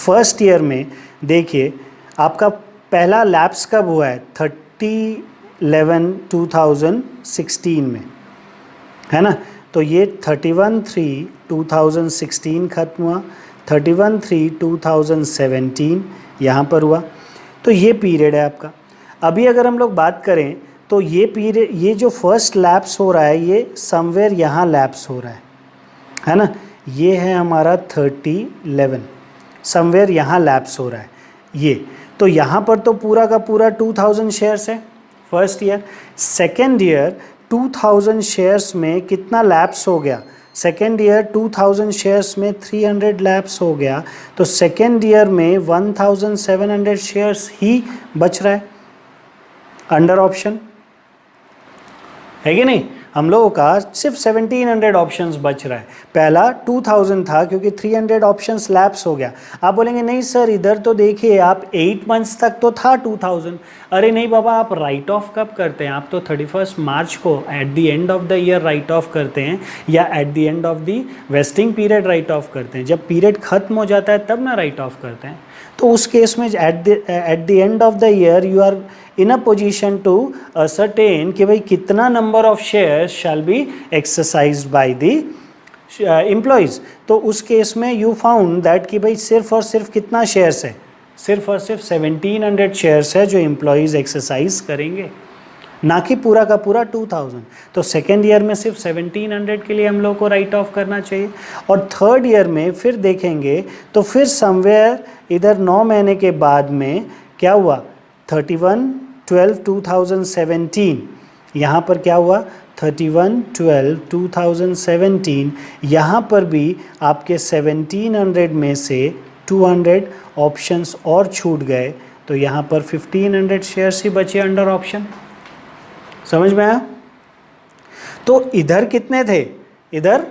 [SPEAKER 1] फर्स्ट ईयर में देखिए आपका पहला लैप्स कब हुआ है? 30/11/2016 में, है ना? तो ये 31/3/2016 खत्म हुआ, 31/3/2017 यहाँ पर हुआ। तो ये पीरियड है आपका। अभी अगर हम लोग बात करें तो ये पीरियड, ये जो फर्स्ट लैप्स हो रहा है ये समवेयर यहाँ लैप्स हो रहा है ना? ये है हमारा 30/11, समवेयर यहाँ लैप्स हो रहा है ये। तो यहाँ पर तो पूरा का पूरा 2000 शेयर्स है first year. Second year 2000 shares में कितना लैप्स हो गया? सेकेंड ईयर 2000 शेयर्स में 300 लैप्स हो गया। तो सेकेंड ईयर में 1700 शेयर्स ही बच रहा है अंडर ऑप्शन, है कि नहीं? हम लोगों का सिर्फ 1700 ऑप्शंस बच रहा है। पहला 2000 था क्योंकि 300 ऑप्शंस लैप्स हो गया। आप बोलेंगे नहीं सर इधर तो देखिए आप 8 मंथ्स तक तो था 2000। अरे नहीं बाबा, आप राइट ऑफ कब करते हैं? आप तो 31 मार्च को eight the end of the year right of करते हैं, या eight the end of the vesting period right of करते हैं। जब पीरियड खत्म हो जाता है तब ना राइट ऑफ करते हैं। तो उस केस में at the end of the year you are in a position to ascertain कि भाई कितना number of shares shall be exercised by the employees। तो उस केस में you found that कि भाई सिर्फ और सिर्फ कितना shares है? सिर्फ और सिर्फ 1700 shares है जो employees exercise करेंगे, ना कि पूरा का पूरा 2000। तो सेकेंड ईयर में सिर्फ 1700 के लिए हम लोग को राइट ऑफ करना चाहिए। और थर्ड ईयर में फिर देखेंगे तो फिर समवेयर इधर 9 महीने के बाद में क्या हुआ? 31/12/2017 यहाँ पर क्या हुआ? 31/12/2017 यहाँ पर भी आपके 1700 में से 200 ऑप्शंस और छूट गए। तो यहाँ पर 1500 शेयर्स ही बचे अंडर ऑप्शन। समझ में आया? तो इधर कितने थे? इधर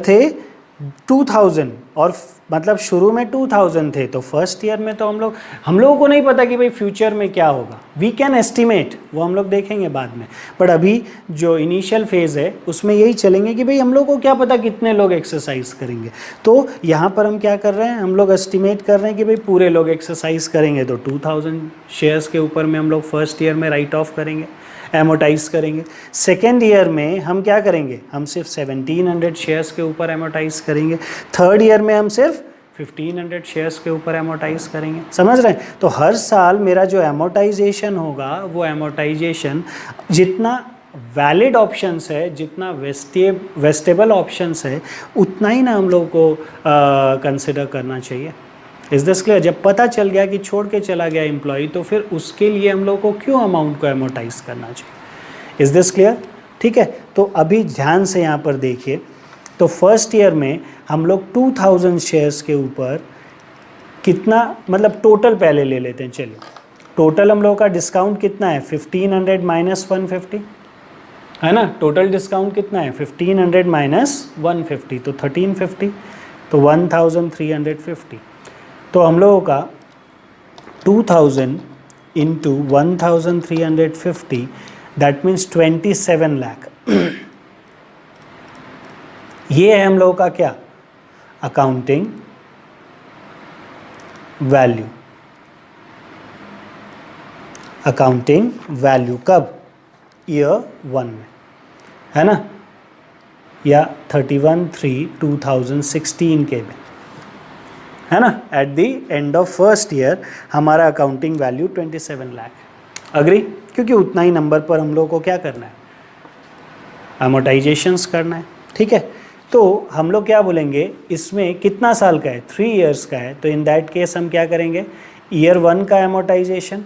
[SPEAKER 1] थे 2000, और मतलब शुरू में 2000 थे। तो फर्स्ट ईयर में तो हम लोगों को नहीं पता कि भाई फ्यूचर में क्या होगा। वी कैन एस्टिमेट, वो हम लोग देखेंगे बाद में। बट अभी जो इनिशियल फेज़ है उसमें यही चलेंगे कि भाई हम लोग को क्या पता कितने लोग एक्सरसाइज करेंगे। तो यहाँ पर हम क्या कर रहे हैं? हम लोग एस्टिमेट कर रहे हैं कि भाई पूरे लोग एक्सरसाइज करेंगे तो 2000 शेयर्स के ऊपर में हम लोग फर्स्ट ईयर में राइट ऑफ करेंगे, एमोटाइज करेंगे। सेकेंड ईयर में हम क्या करेंगे? हम सिर्फ 1700 शेयर्स के ऊपर एमोटाइज करेंगे। थर्ड ईयर में हम सिर्फ 1500 शेयर्स के ऊपर एमोटाइज करेंगे। समझ रहे हैं? तो हर साल मेरा जो एमोटाइजेशन होगा वो एमोटाइजेशन जितना वैलिड ऑप्शंस है, जितना वेस्टेबल ऑप्शंस है, उतना ही ना हम लोग को कंसिडर करना चाहिए। Is this clear? जब पता चल गया कि छोड़ के चला गया एम्प्लॉय तो फिर उसके लिए हम लोग को क्यों अमाउंट को एमोटाइज करना चाहिए? Is this clear? ठीक है। तो अभी ध्यान से यहाँ पर देखिए, तो फर्स्ट ईयर में हम लोग 2000 शेयर्स के ऊपर कितना, मतलब टोटल पहले ले लेते हैं। चलिए, टोटल हम लोगों का डिस्काउंट कितना है, 1500 माइनस 150, है ना। टोटल डिस्काउंट कितना है, 1500 माइनस 150, तो 1350, तो 1350। तो हम लोगों का 2000 इंटू 1350, दैट मीन्स 27 लाख। ये है हम लोगों का क्या, अकाउंटिंग वैल्यू। अकाउंटिंग वैल्यू कब, ईयर 1 में, है ना, या 31/3/2016 के में, है ना। Eight the end of first year हमारा अकाउंटिंग वैल्यू 27 लाख। अग्री, क्योंकि उतना ही नंबर पर हम लोग को क्या करना है, अमोर्टाइजेशंस करना है, ठीक है। तो हम लोग क्या बोलेंगे, इसमें कितना साल का है, 3 इयर्स का है, तो इन दैट केस हम क्या करेंगे, ईयर 1 का अमोर्टाइजेशन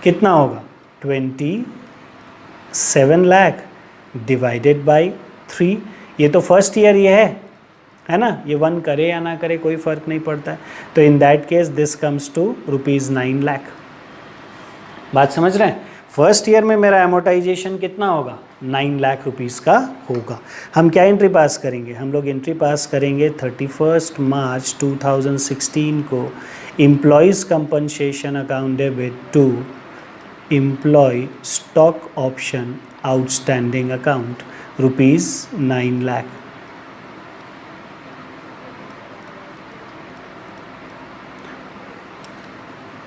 [SPEAKER 1] कितना होगा, 27 लाख डिवाइडेड बाई 3। ये तो फर्स्ट ईयर ये है ना, ये 1 करे या ना करे कोई फ़र्क नहीं पड़ता है। तो in that case this comes to ₹9 lakh. बात समझ रहे हैं, फर्स्ट ईयर में मेरा अमोर्टाइजेशन कितना होगा, 9 लाख रुपीज़ का होगा। हम क्या एंट्री पास करेंगे, हम लोग एंट्री पास करेंगे 31 मार्च 2016 को, employees compensation account debit to employ stock option outstanding account ₹9 lakh.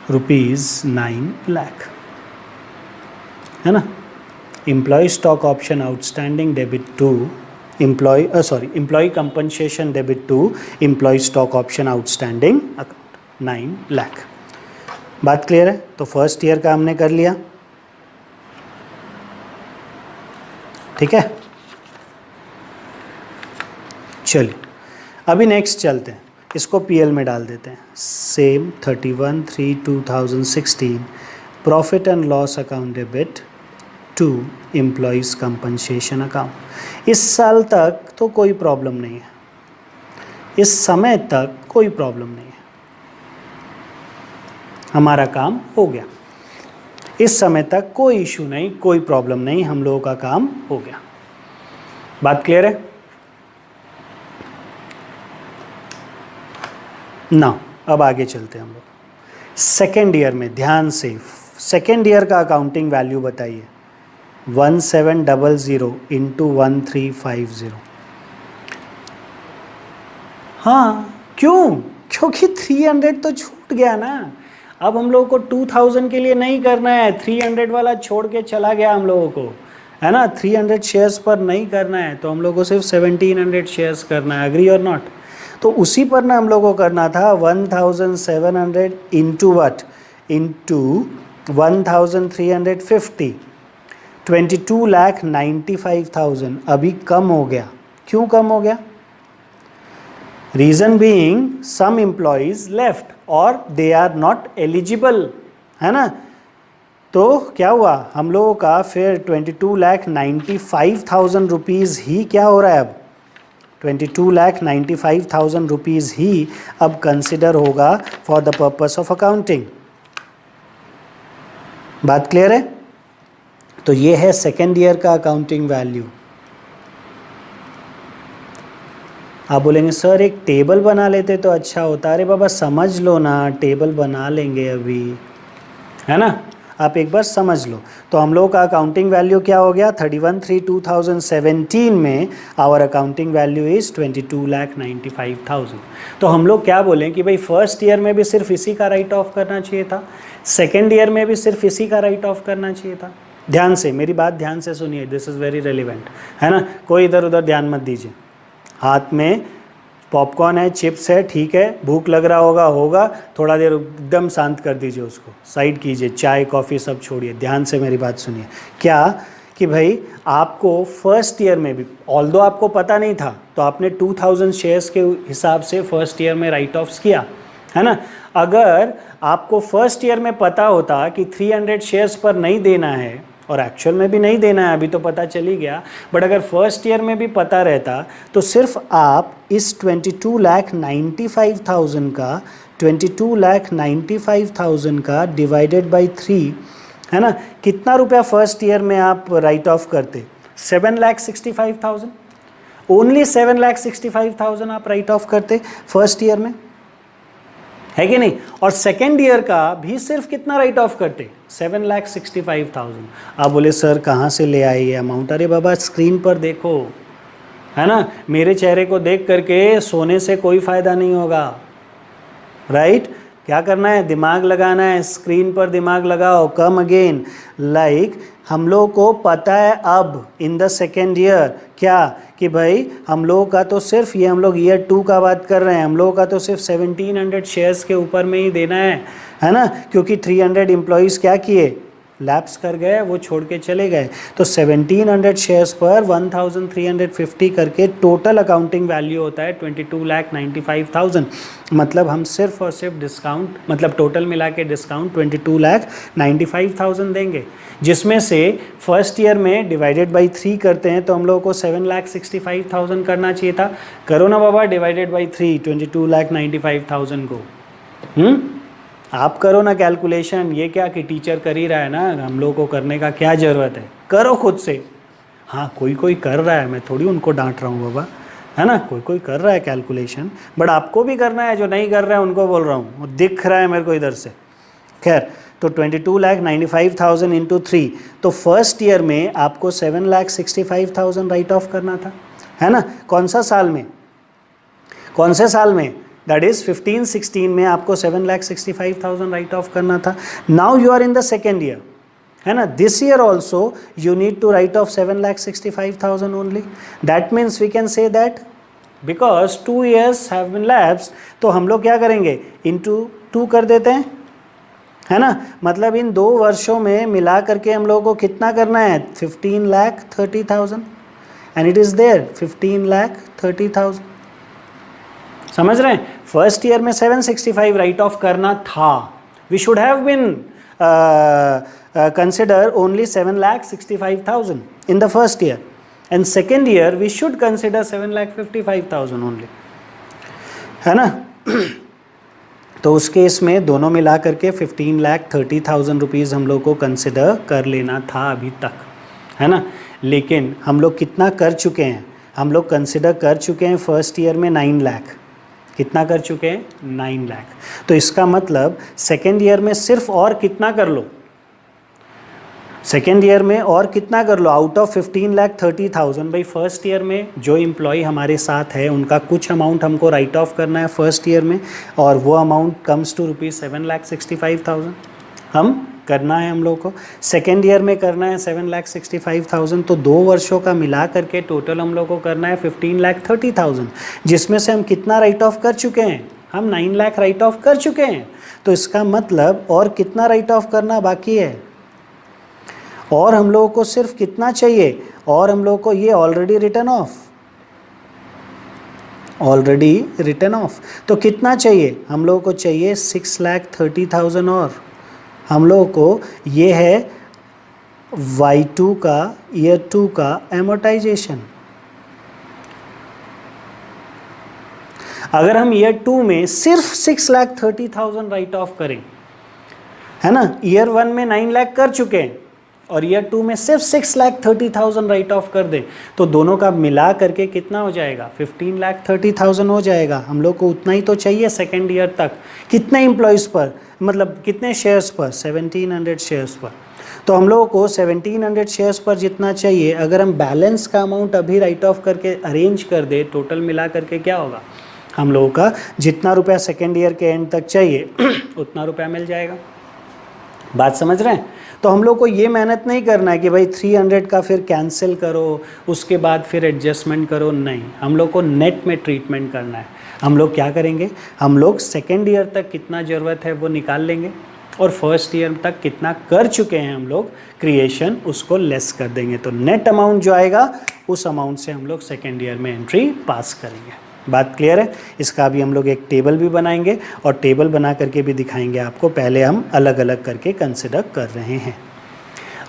[SPEAKER 1] ₹9 lakh, है ना। Employee stock option outstanding debit to employ compensation debit to employ stock option outstanding account 9 lakh. बात क्लियर है। तो फर्स्ट ईयर का हमने कर लिया, ठीक है। चलिए अभी नेक्स्ट चलते हैं, इसको पीएल में डाल देते हैं। Same 31/3/2016 profit and loss account debit to employees compensation account. इस साल तक तो कोई प्रॉब्लम नहीं है, इस समय तक कोई प्रॉब्लम नहीं है, हमारा काम हो गया। इस समय तक कोई इशू नहीं, कोई प्रॉब्लम नहीं, हम लोगों का काम हो गया। बात क्लियर है ना। अब आगे चलते हैं हम लोग सेकेंड ईयर में। ध्यान से, सेकेंड ईयर का अकाउंटिंग वैल्यू बताइए, 1700 इंटू 1350। हाँ, क्यों, क्योंकि 300 तो छूट गया ना। अब हम लोगों को 2000 के लिए नहीं करना है, 300 वाला छोड़ के चला गया हम लोगों को, है ना। 300 शेयर्स पर नहीं करना है, तो हम लोगों को सिर्फ 1700 शेयर्स करना है। एग्री और नॉट। तो उसी पर ना हम लोगों को करना था 1700 इंटू वट, इंटू 1350, 22,95,000। अभी कम हो गया, क्यों कम हो गया, रीज़न बीइंग सम एम्प्लॉयज़ लेफ्ट और दे आर नॉट एलिजिबल, है ना। तो क्या हुआ हम लोगों का, फिर 22,95,000 रुपीज़ ही क्या हो रहा है अब, 22,95,000 रुपीज़ ही अब कंसिडर होगा for the purpose of accounting. बात क्लियर है। तो ये है सेकेंड ईयर का अकाउंटिंग वैल्यू। आप बोलेंगे सर एक टेबल बना लेते तो अच्छा होता। अरे बाबा समझ लो ना, टेबल बना लेंगे अभी, है ना। आप एक बार समझ लो। तो हम लोगों का अकाउंटिंग वैल्यू क्या हो गया, 31/3/2017 में आवर अकाउंटिंग वैल्यू इज़ 22,95,000। तो हम लोग क्या बोलें कि भाई फर्स्ट ईयर में भी सिर्फ इसी का राइट ऑफ करना चाहिए था, सेकेंड ईयर में भी सिर्फ इसी का राइट ऑफ करना चाहिए था। ध्यान से, मेरी बात ध्यान से सुनिए, दिस इज़ वेरी रेलिवेंट, है ना। कोई इधर उधर ध्यान मत दीजिए। हाथ में पॉपकॉर्न है, चिप्स है, ठीक है, भूख लग रहा होगा, थोड़ा देर एकदम शांत कर दीजिए, उसको साइड कीजिए, चाय कॉफ़ी सब छोड़िए, ध्यान से मेरी बात सुनिए। क्या कि भाई आपको फर्स्ट ईयर में भी, ऑल्दो आपको पता नहीं था, तो आपने 2000 शेयर्स के हिसाब से फर्स्ट ईयर में राइट ऑफ्स किया, है ना। अगर आपको फर्स्ट ईयर में पता होता कि 300 शेयर्स पर नहीं देना है, और एक्चुअल में भी नहीं देना है, अभी तो पता चल ही गया, बट अगर फर्स्ट ईयर में भी पता रहता तो सिर्फ आप इस 22,95,000 का डिवाइडेड बाई 3, है ना, कितना रुपया फर्स्ट ईयर में आप राइट ऑफ करते? 7,65,000, ओनली 7,65,000 आप राइट ऑफ करते फर्स्ट ईयर में, है कि नहीं। और सेकेंड ईयर का भी सिर्फ कितना राइट ऑफ करते? 7,65,000। आप बोले सर कहाँ से ले आए ये अमाउंट? अरे बाबा स्क्रीन पर देखो, है ना, मेरे चेहरे को देख करके सोने से कोई फ़ायदा नहीं होगा, राइट। क्या करना है? दिमाग लगाना है, स्क्रीन पर दिमाग लगाओ। कम अगेन, लाइक हम लोगों को पता है अब इन द सेकेंड ईयर क्या कि भाई हम लोगों का तो सिर्फ ये, हम लोग ईयर 2 का बात कर रहे हैं, हम लोगों का तो सिर्फ 1700 शेयर्स के ऊपर में ही देना है ना, क्योंकि 300 एम्प्लॉयज़ क्या किए? लैप्स कर गए, वो छोड़ के चले गए। तो 1700 शेयर्स पर 1350 करके टोटल अकाउंटिंग वैल्यू होता है 22,95,000। मतलब हम सिर्फ और सिर्फ डिस्काउंट, मतलब टोटल मिला के डिस्काउंट 22,95,000 देंगे, जिसमें से फर्स्ट ईयर में डिवाइडेड बाई 3 करते हैं तो हम लोगों को 7,65,000 करना चाहिए था। करो ना बाबा, डिवाइडेड बाई 3 22,95,000 को। आप करो ना कैलकुलेशन। ये क्या कि टीचर कर ही रहा है ना, हम लोगों को करने का क्या ज़रूरत है? करो खुद से। हाँ, कोई कोई कर रहा है, मैं थोड़ी उनको डांट रहा हूँ बाबा, है ना, कोई कोई कर रहा है कैलकुलेशन, बट आपको भी करना है। जो नहीं कर रहा है उनको बोल रहा हूँ, वो दिख रहा है मेरे को इधर से। खैर, तो 22,95,000 इंटू 3, तो फर्स्ट ईयर में आपको 7,65,000 राइट ऑफ करना था, है ना। कौन सा साल में? कौन से साल में? दैट इज 15-16 में आपको 7,65,000 राइट ऑफ करना था। Now you are in the second year, है ना। This year also you need to write off 7,65,000 only. That means we can say that because 2 years have been lapsed, तो हम लोग क्या करेंगे? इंटू 2 कर देते हैं, है ना। मतलब इन 2 वर्षों में मिला करके हम लोगों को कितना करना है? 15,30,000, एंड इट इज़ देयर 15,30,000। समझ रहे हैं? फर्स्ट ईयर में 765 राइट ऑफ करना था। We should have been consider only 7,65,000 in the first year, and second year we should consider 7,55,000 only, है ना। तो उस केस में दोनों मिला करके 15,30,000 रुपीज़ हम लोग को कंसिडर कर लेना था अभी तक, है ना। लेकिन हम लोग कितना कर चुके हैं? हम लोग कंसिडर कर चुके हैं फर्स्ट ईयर में 9 लाख। कितना कर चुके हैं? 9 लाख। तो इसका मतलब सेकेंड ईयर में सिर्फ और कितना कर लो? सेकेंड ईयर में और कितना कर लो? आउट ऑफ 15,30,000, भाई फर्स्ट ईयर में जो एम्प्लॉय हमारे साथ है उनका कुछ अमाउंट हमको राइट ऑफ करना है फर्स्ट ईयर में, और वो अमाउंट कम्स टू रुपीज़ 7,65,000 हम करना है हम लोग को। सेकेंड ईयर में करना है 7,65,000, तो 2 वर्षों का मिला करके टोटल हम लोग को करना है 15,30,000, जिसमें से हम कितना राइट ऑफ कर चुके हैं? हम 9 लाख राइट ऑफ कर चुके हैं। तो इसका मतलब और कितना राइट ऑफ करना बाकी है? और हम लोगों को सिर्फ कितना चाहिए? और हम लोगों को ये already return of, already return of. तो कितना चाहिए? हम लोगों को चाहिए 6,30,000 और हम लोगों को ये है Y2 का, ईयर 2 का एमोर्टाइजेशन। अगर हम ईयर 2 में सिर्फ 6,30,000 राइट ऑफ करें, है ना, ईयर 1 में 9 लाख कर चुके हैं और ईयर 2 में सिर्फ 6,30,000 राइट ऑफ कर दें, तो दोनों का मिला करके कितना हो जाएगा? 15,30,000 हो जाएगा। हम लोग को उतना ही तो चाहिए सेकेंड ईयर तक। कितने एम्प्लॉयज़ पर, मतलब कितने शेयर्स पर? 1700 शेयर्स पर। तो हम लोगों को 1700 शेयर्स पर जितना चाहिए, अगर हम बैलेंस का अमाउंट अभी राइट ऑफ करके अरेंज कर दे, टोटल मिला करके क्या होगा? हम लोगों का जितना रुपया सेकेंड ईयर के एंड तक चाहिए उतना रुपया मिल जाएगा। बात समझ रहे हैं? तो हम लोग को ये मेहनत नहीं करना है कि भाई 300 का फिर कैंसिल करो, उसके बाद फिर एडजस्टमेंट करो, नहीं। हम लोग को नेट में ट्रीटमेंट करना है। हम लोग क्या करेंगे? हम लोग सेकेंड ईयर तक कितना ज़रूरत है वो निकाल लेंगे, और फर्स्ट ईयर तक कितना कर चुके हैं हम लोग क्रिएशन, उसको लेस कर देंगे। तो नेट अमाउंट जो आएगा उस अमाउंट से हम लोग सेकेंड ईयर में एंट्री पास करेंगे। बात क्लियर है? इसका अभी हम लोग एक टेबल भी बनाएंगे और टेबल बना करके भी दिखाएंगे आपको। पहले हम अलग अलग करके कंसिडर कर रहे हैं।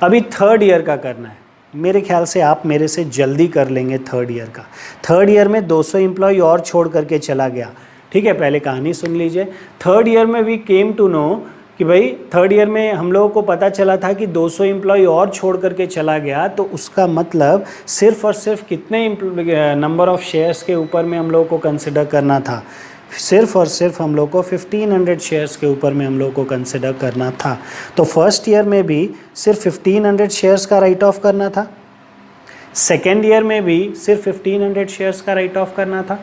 [SPEAKER 1] अभी थर्ड ईयर का करना है। मेरे ख्याल से आप मेरे से जल्दी कर लेंगे थर्ड ईयर का। थर्ड ईयर में 200 एम्प्लॉय और छोड़ करके चला गया। ठीक है, पहले कहानी सुन लीजिए। थर्ड ईयर में वी केम टू नो कि भाई थर्ड ईयर में हम लोगों को पता चला था कि 200 एम्प्लॉय और छोड़ करके चला गया, तो उसका मतलब सिर्फ और सिर्फ कितने नंबर ऑफ शेयर्स के ऊपर में हम लोगों को कंसिडर करना था? सिर्फ और सिर्फ हम लोग को 1500 शेयर्स के ऊपर में हम लोग को कंसिडर करना था। तो फर्स्ट ईयर में भी सिर्फ 1500 शेयर्स का राइट ऑफ करना था, सेकेंड ईयर में भी सिर्फ 1500 शेयर्स का राइट ऑफ करना था,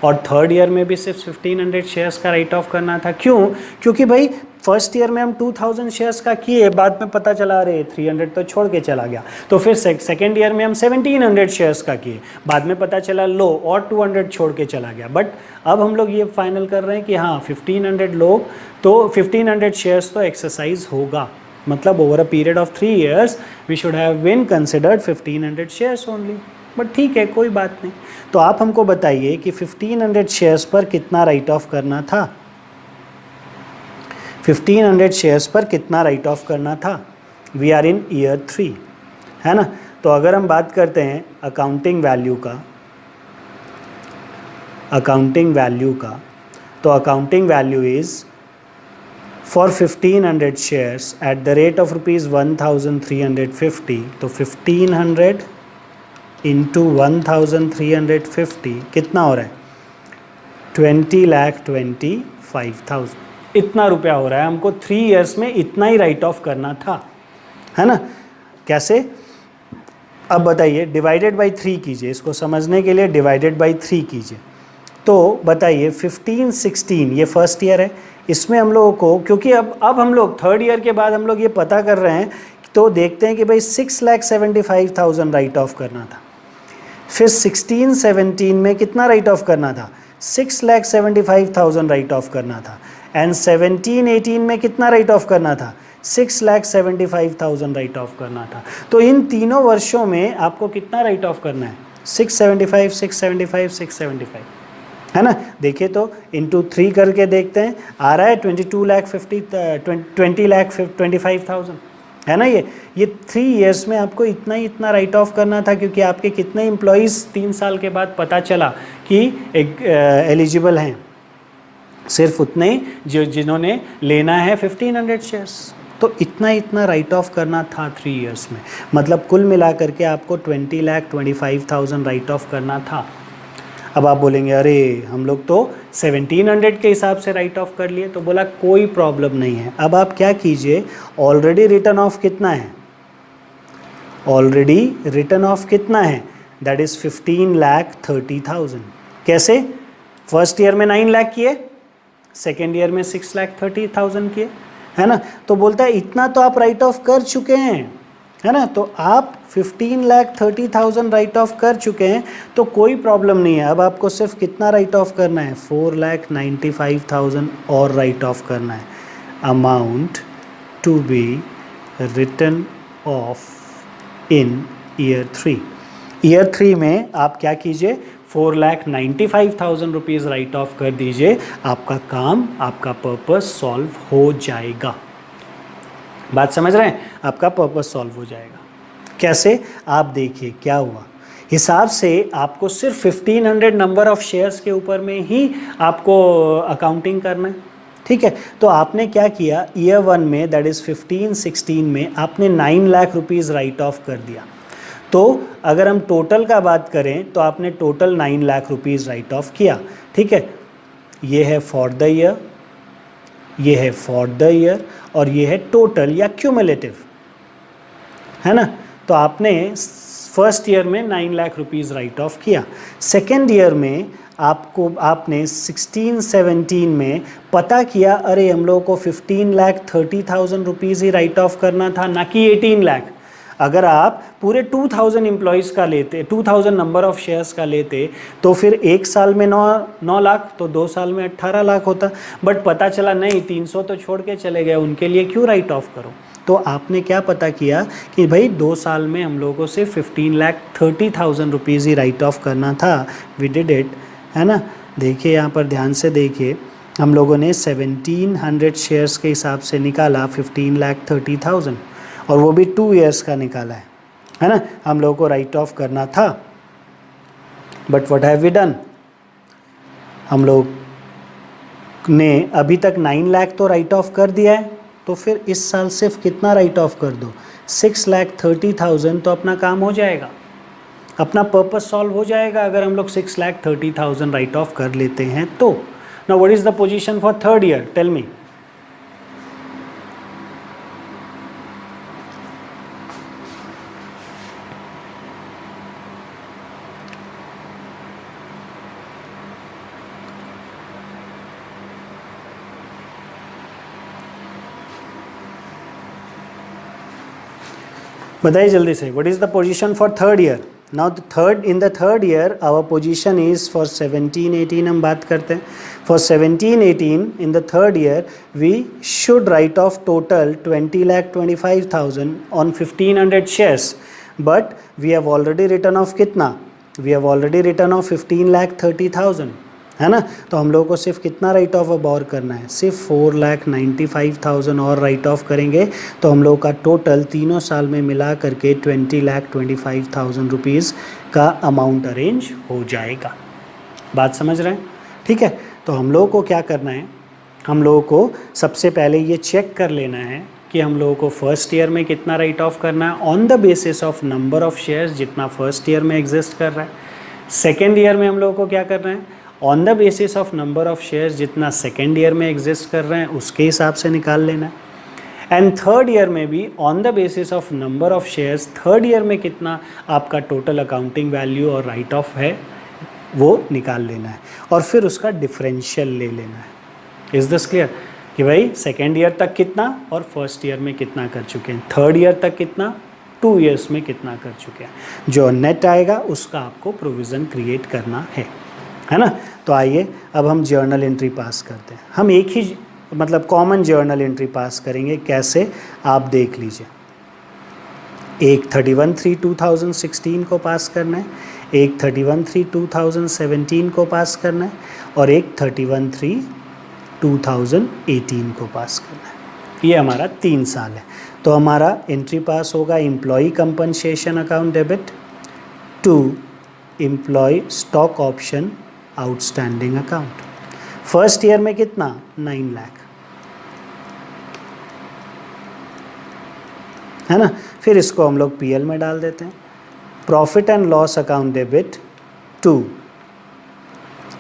[SPEAKER 1] और थर्ड ईयर में भी सिर्फ 1500 शेयर्स का राइट ऑफ करना था। क्यों? क्योंकि भाई फर्स्ट ईयर में हम 2000 शेयर्स का किए, बाद में पता चला अरे 300 तो छोड़ के चला गया। तो फिर सेकेंड ईयर में हम 1700 शेयर्स का किए, बाद में पता चला लो और 200 छोड़ के चला गया। बट अब हम लोग ये फाइनल कर रहे हैं कि हाँ 1500 लोग, तो 1500 शेयर्स तो एक्सरसाइज होगा। मतलब over a period of 3 years we should have been considered 1500 shares only. But ठीक है, कोई बात नहीं। तो आप हमको बताइए कि 1500 शेयर्स पर कितना राइट ऑफ करना था? 1500 शेयर्स पर कितना राइट ऑफ करना था? वी आर इन ईयर 3, है ना? तो अगर हम बात करते हैं अकाउंटिंग वैल्यू का, तो accounting value is for 1500 shares at the rate of ₹1350, तो 1500 इंटू 1350 कितना हो रहा है? 20,25,000, इतना रुपया हो रहा है। हमको 3 years में इतना ही राइट ऑफ करना था, है ना? कैसे? अब बताइए, डिवाइडेड बाई 3 कीजिए, इसको समझने के लिए डिवाइडेड बाई 3 कीजिए। तो बताइए 15-16 ये फर्स्ट ईयर है, इसमें हम लोगों को, क्योंकि अब हम लोग थर्ड ईयर के बाद हम लोग ये पता कर रहे हैं, तो देखते हैं कि भाई 6,75,000 राइट ऑफ करना था। फिर 16-17 में कितना राइट ऑफ करना था? 6,75,000 राइट ऑफ करना था। एंड 17-18 में कितना राइट ऑफ करना था? 6,75,000 राइट ऑफ करना था। तो इन तीनों वर्षों में आपको कितना राइट ऑफ करना है? 675, 675, 675, है ना? देखिए तो इंटू 3 करके देखते हैं, आ रहा है 20,25,000, है ना? ये 3 years में आपको इतना राइट ऑफ करना था, क्योंकि आपके कितने एम्प्लॉयज़ 3 साल के बाद पता चला कि एलिजिबल हैं, सिर्फ उतने जिन्होंने लेना है 1500 शेयर्स। तो इतना राइट ऑफ करना था 3 years में। मतलब कुल मिला करके आपको 20,25,000 राइट ऑफ करना था। अब आप बोलेंगे अरे हम लोग तो 1700 के हिसाब से राइट ऑफ कर लिए। तो बोला कोई प्रॉब्लम नहीं है। अब आप क्या कीजिए, ऑलरेडी रिटर्न ऑफ कितना है? ऑलरेडी रिटर्न ऑफ कितना है? That is 15,30,000। कैसे? फर्स्ट ईयर में 9 लाख किए, सेकेंड ईयर में 6,30,000 किए, है ना? तो बोलता है इतना तो आप राइट ऑफ कर चुके हैं, है ना? तो आप 15,30,000 राइट ऑफ कर चुके हैं, तो कोई प्रॉब्लम नहीं है। अब आपको सिर्फ कितना राइट ऑफ करना है? 4,95,000 और राइट ऑफ करना है। Amount to be written off in year 3। Year 3 में आप क्या कीजिए, 4,95,000 रुपीज़ राइट ऑफ कर दीजिए। आपका काम, आपका पर्पस सॉल्व हो जाएगा। बात समझ रहे हैं? आपका पर्पस सॉल्व हो जाएगा। कैसे? आप देखिए क्या हुआ। हिसाब से आपको सिर्फ 1500 नंबर ऑफ शेयर्स के ऊपर में ही आपको अकाउंटिंग करना है, ठीक है? तो आपने क्या किया, ईयर 1 में दैट इज़ 15-16 में आपने 9 लाख रुपीज़ राइट ऑफ कर दिया। तो अगर हम टोटल का बात करें तो आपने total 9 lakh rupees right of किया, ठीक है? ये है फॉर द ईयर, ये है फॉर द ईयर, और ये है टोटल या क्यूमुलेटिव, है ना? तो आपने फर्स्ट ईयर में 9 लाख रुपीज़ राइट ऑफ किया। सेकेंड ईयर में आपने 16-17 में पता किया अरे हम लोगों को 15,30,000 रुपीज़ ही राइट ऑफ करना था, ना कि 18 लाख। अगर आप पूरे 2000 एम्प्लॉयज़ का लेते, 2000 नंबर ऑफ शेयर्स का लेते, तो फिर एक साल में 9 लाख, तो 2 साल में 18 लाख होता। बट पता चला नहीं, 300 तो छोड़ के चले गए, उनके लिए क्यों राइट ऑफ करो? तो आपने क्या पता किया कि भाई 2 साल में हम लोगों को सिर्फ 15,30,000 रुपीज़ ही राइट ऑफ करना था। वी डिड इट, है ना। देखिए यहाँ पर ध्यान से देखिए, हम लोगों ने 1700 शेयर्स के हिसाब से निकाला 15,30,000 और वो भी 2 ईयर्स का निकाला है ना। हम लोगों को राइट ऑफ करना था, but what have we done, हम लोग ने अभी तक 9 लाख तो राइट ऑफ कर दिया है, तो फिर इस साल सिर्फ कितना राइट ऑफ कर दो, 6,30,000, तो अपना काम हो जाएगा, अपना पर्पस सॉल्व हो जाएगा अगर हम लोग 6,30,000 राइट ऑफ कर लेते हैं तो। Now what is the position for third year, tell me. बताइए जल्दी से, what is the position for third year. Now in the third year our position is for 17-18, हम बात करते हैं for 17-18 in the third year we should write off total 20,25,000 on 1500 shares, but we have already return off कितना, we have already return off 15,30,000, है ना। तो हम लोगों को सिर्फ कितना राइट ऑफ अब और करना है, सिर्फ 4,95,000 और राइट ऑफ करेंगे तो हम लोगों का टोटल तीनों साल में मिला करके 20,25,000 रुपीज़ का अमाउंट अरेंज हो जाएगा। बात समझ रहे हैं, ठीक है। तो हम लोगों को क्या करना है, हम लोगों को सबसे पहले ये चेक कर लेना है कि हम लोगों को फर्स्ट ईयर में कितना राइट ऑफ करना है on the basis of number of shares जितना फर्स्ट ईयर में एग्जिस्ट कर रहा है। सेकेंड ईयर में हम लोगों को क्या करना है, on the basis of number of shares जितना सेकेंड ईयर में एग्जिस्ट कर रहे हैं उसके हिसाब से निकाल लेना है। एंड थर्ड ईयर में भी on the basis of number of shares third year में कितना आपका टोटल अकाउंटिंग वैल्यू और राइट ऑफ है वो निकाल लेना है और फिर उसका डिफरेंशियल ले लेना है। इज़ दिस क्लियर कि भाई सेकेंड ईयर तक कितना और फर्स्ट ईयर में कितना कर चुके हैं, थर्ड ईयर तक कितना, 2 ईयर्स में कितना कर चुके हैं, जो नेट आएगा उसका आपको प्रोविज़न क्रिएट करना है ना। तो आइए अब हम जर्नल एंट्री पास करते हैं। हम एक ही मतलब कॉमन जर्नल एंट्री पास करेंगे, कैसे आप देख लीजिए। एक 31/3/2016 को पास करना है, एक 31/3/2017 को पास करना है और एक 31/3/2018 को पास करना है। ये हमारा 3 साल है। तो हमारा एंट्री पास होगा employee compensation account debit to employ stock option outstanding account. First year में कितना, 9 लाख, है ना। फिर इसको हम लोग पीएल में डाल देते हैं। Profit and loss account debit to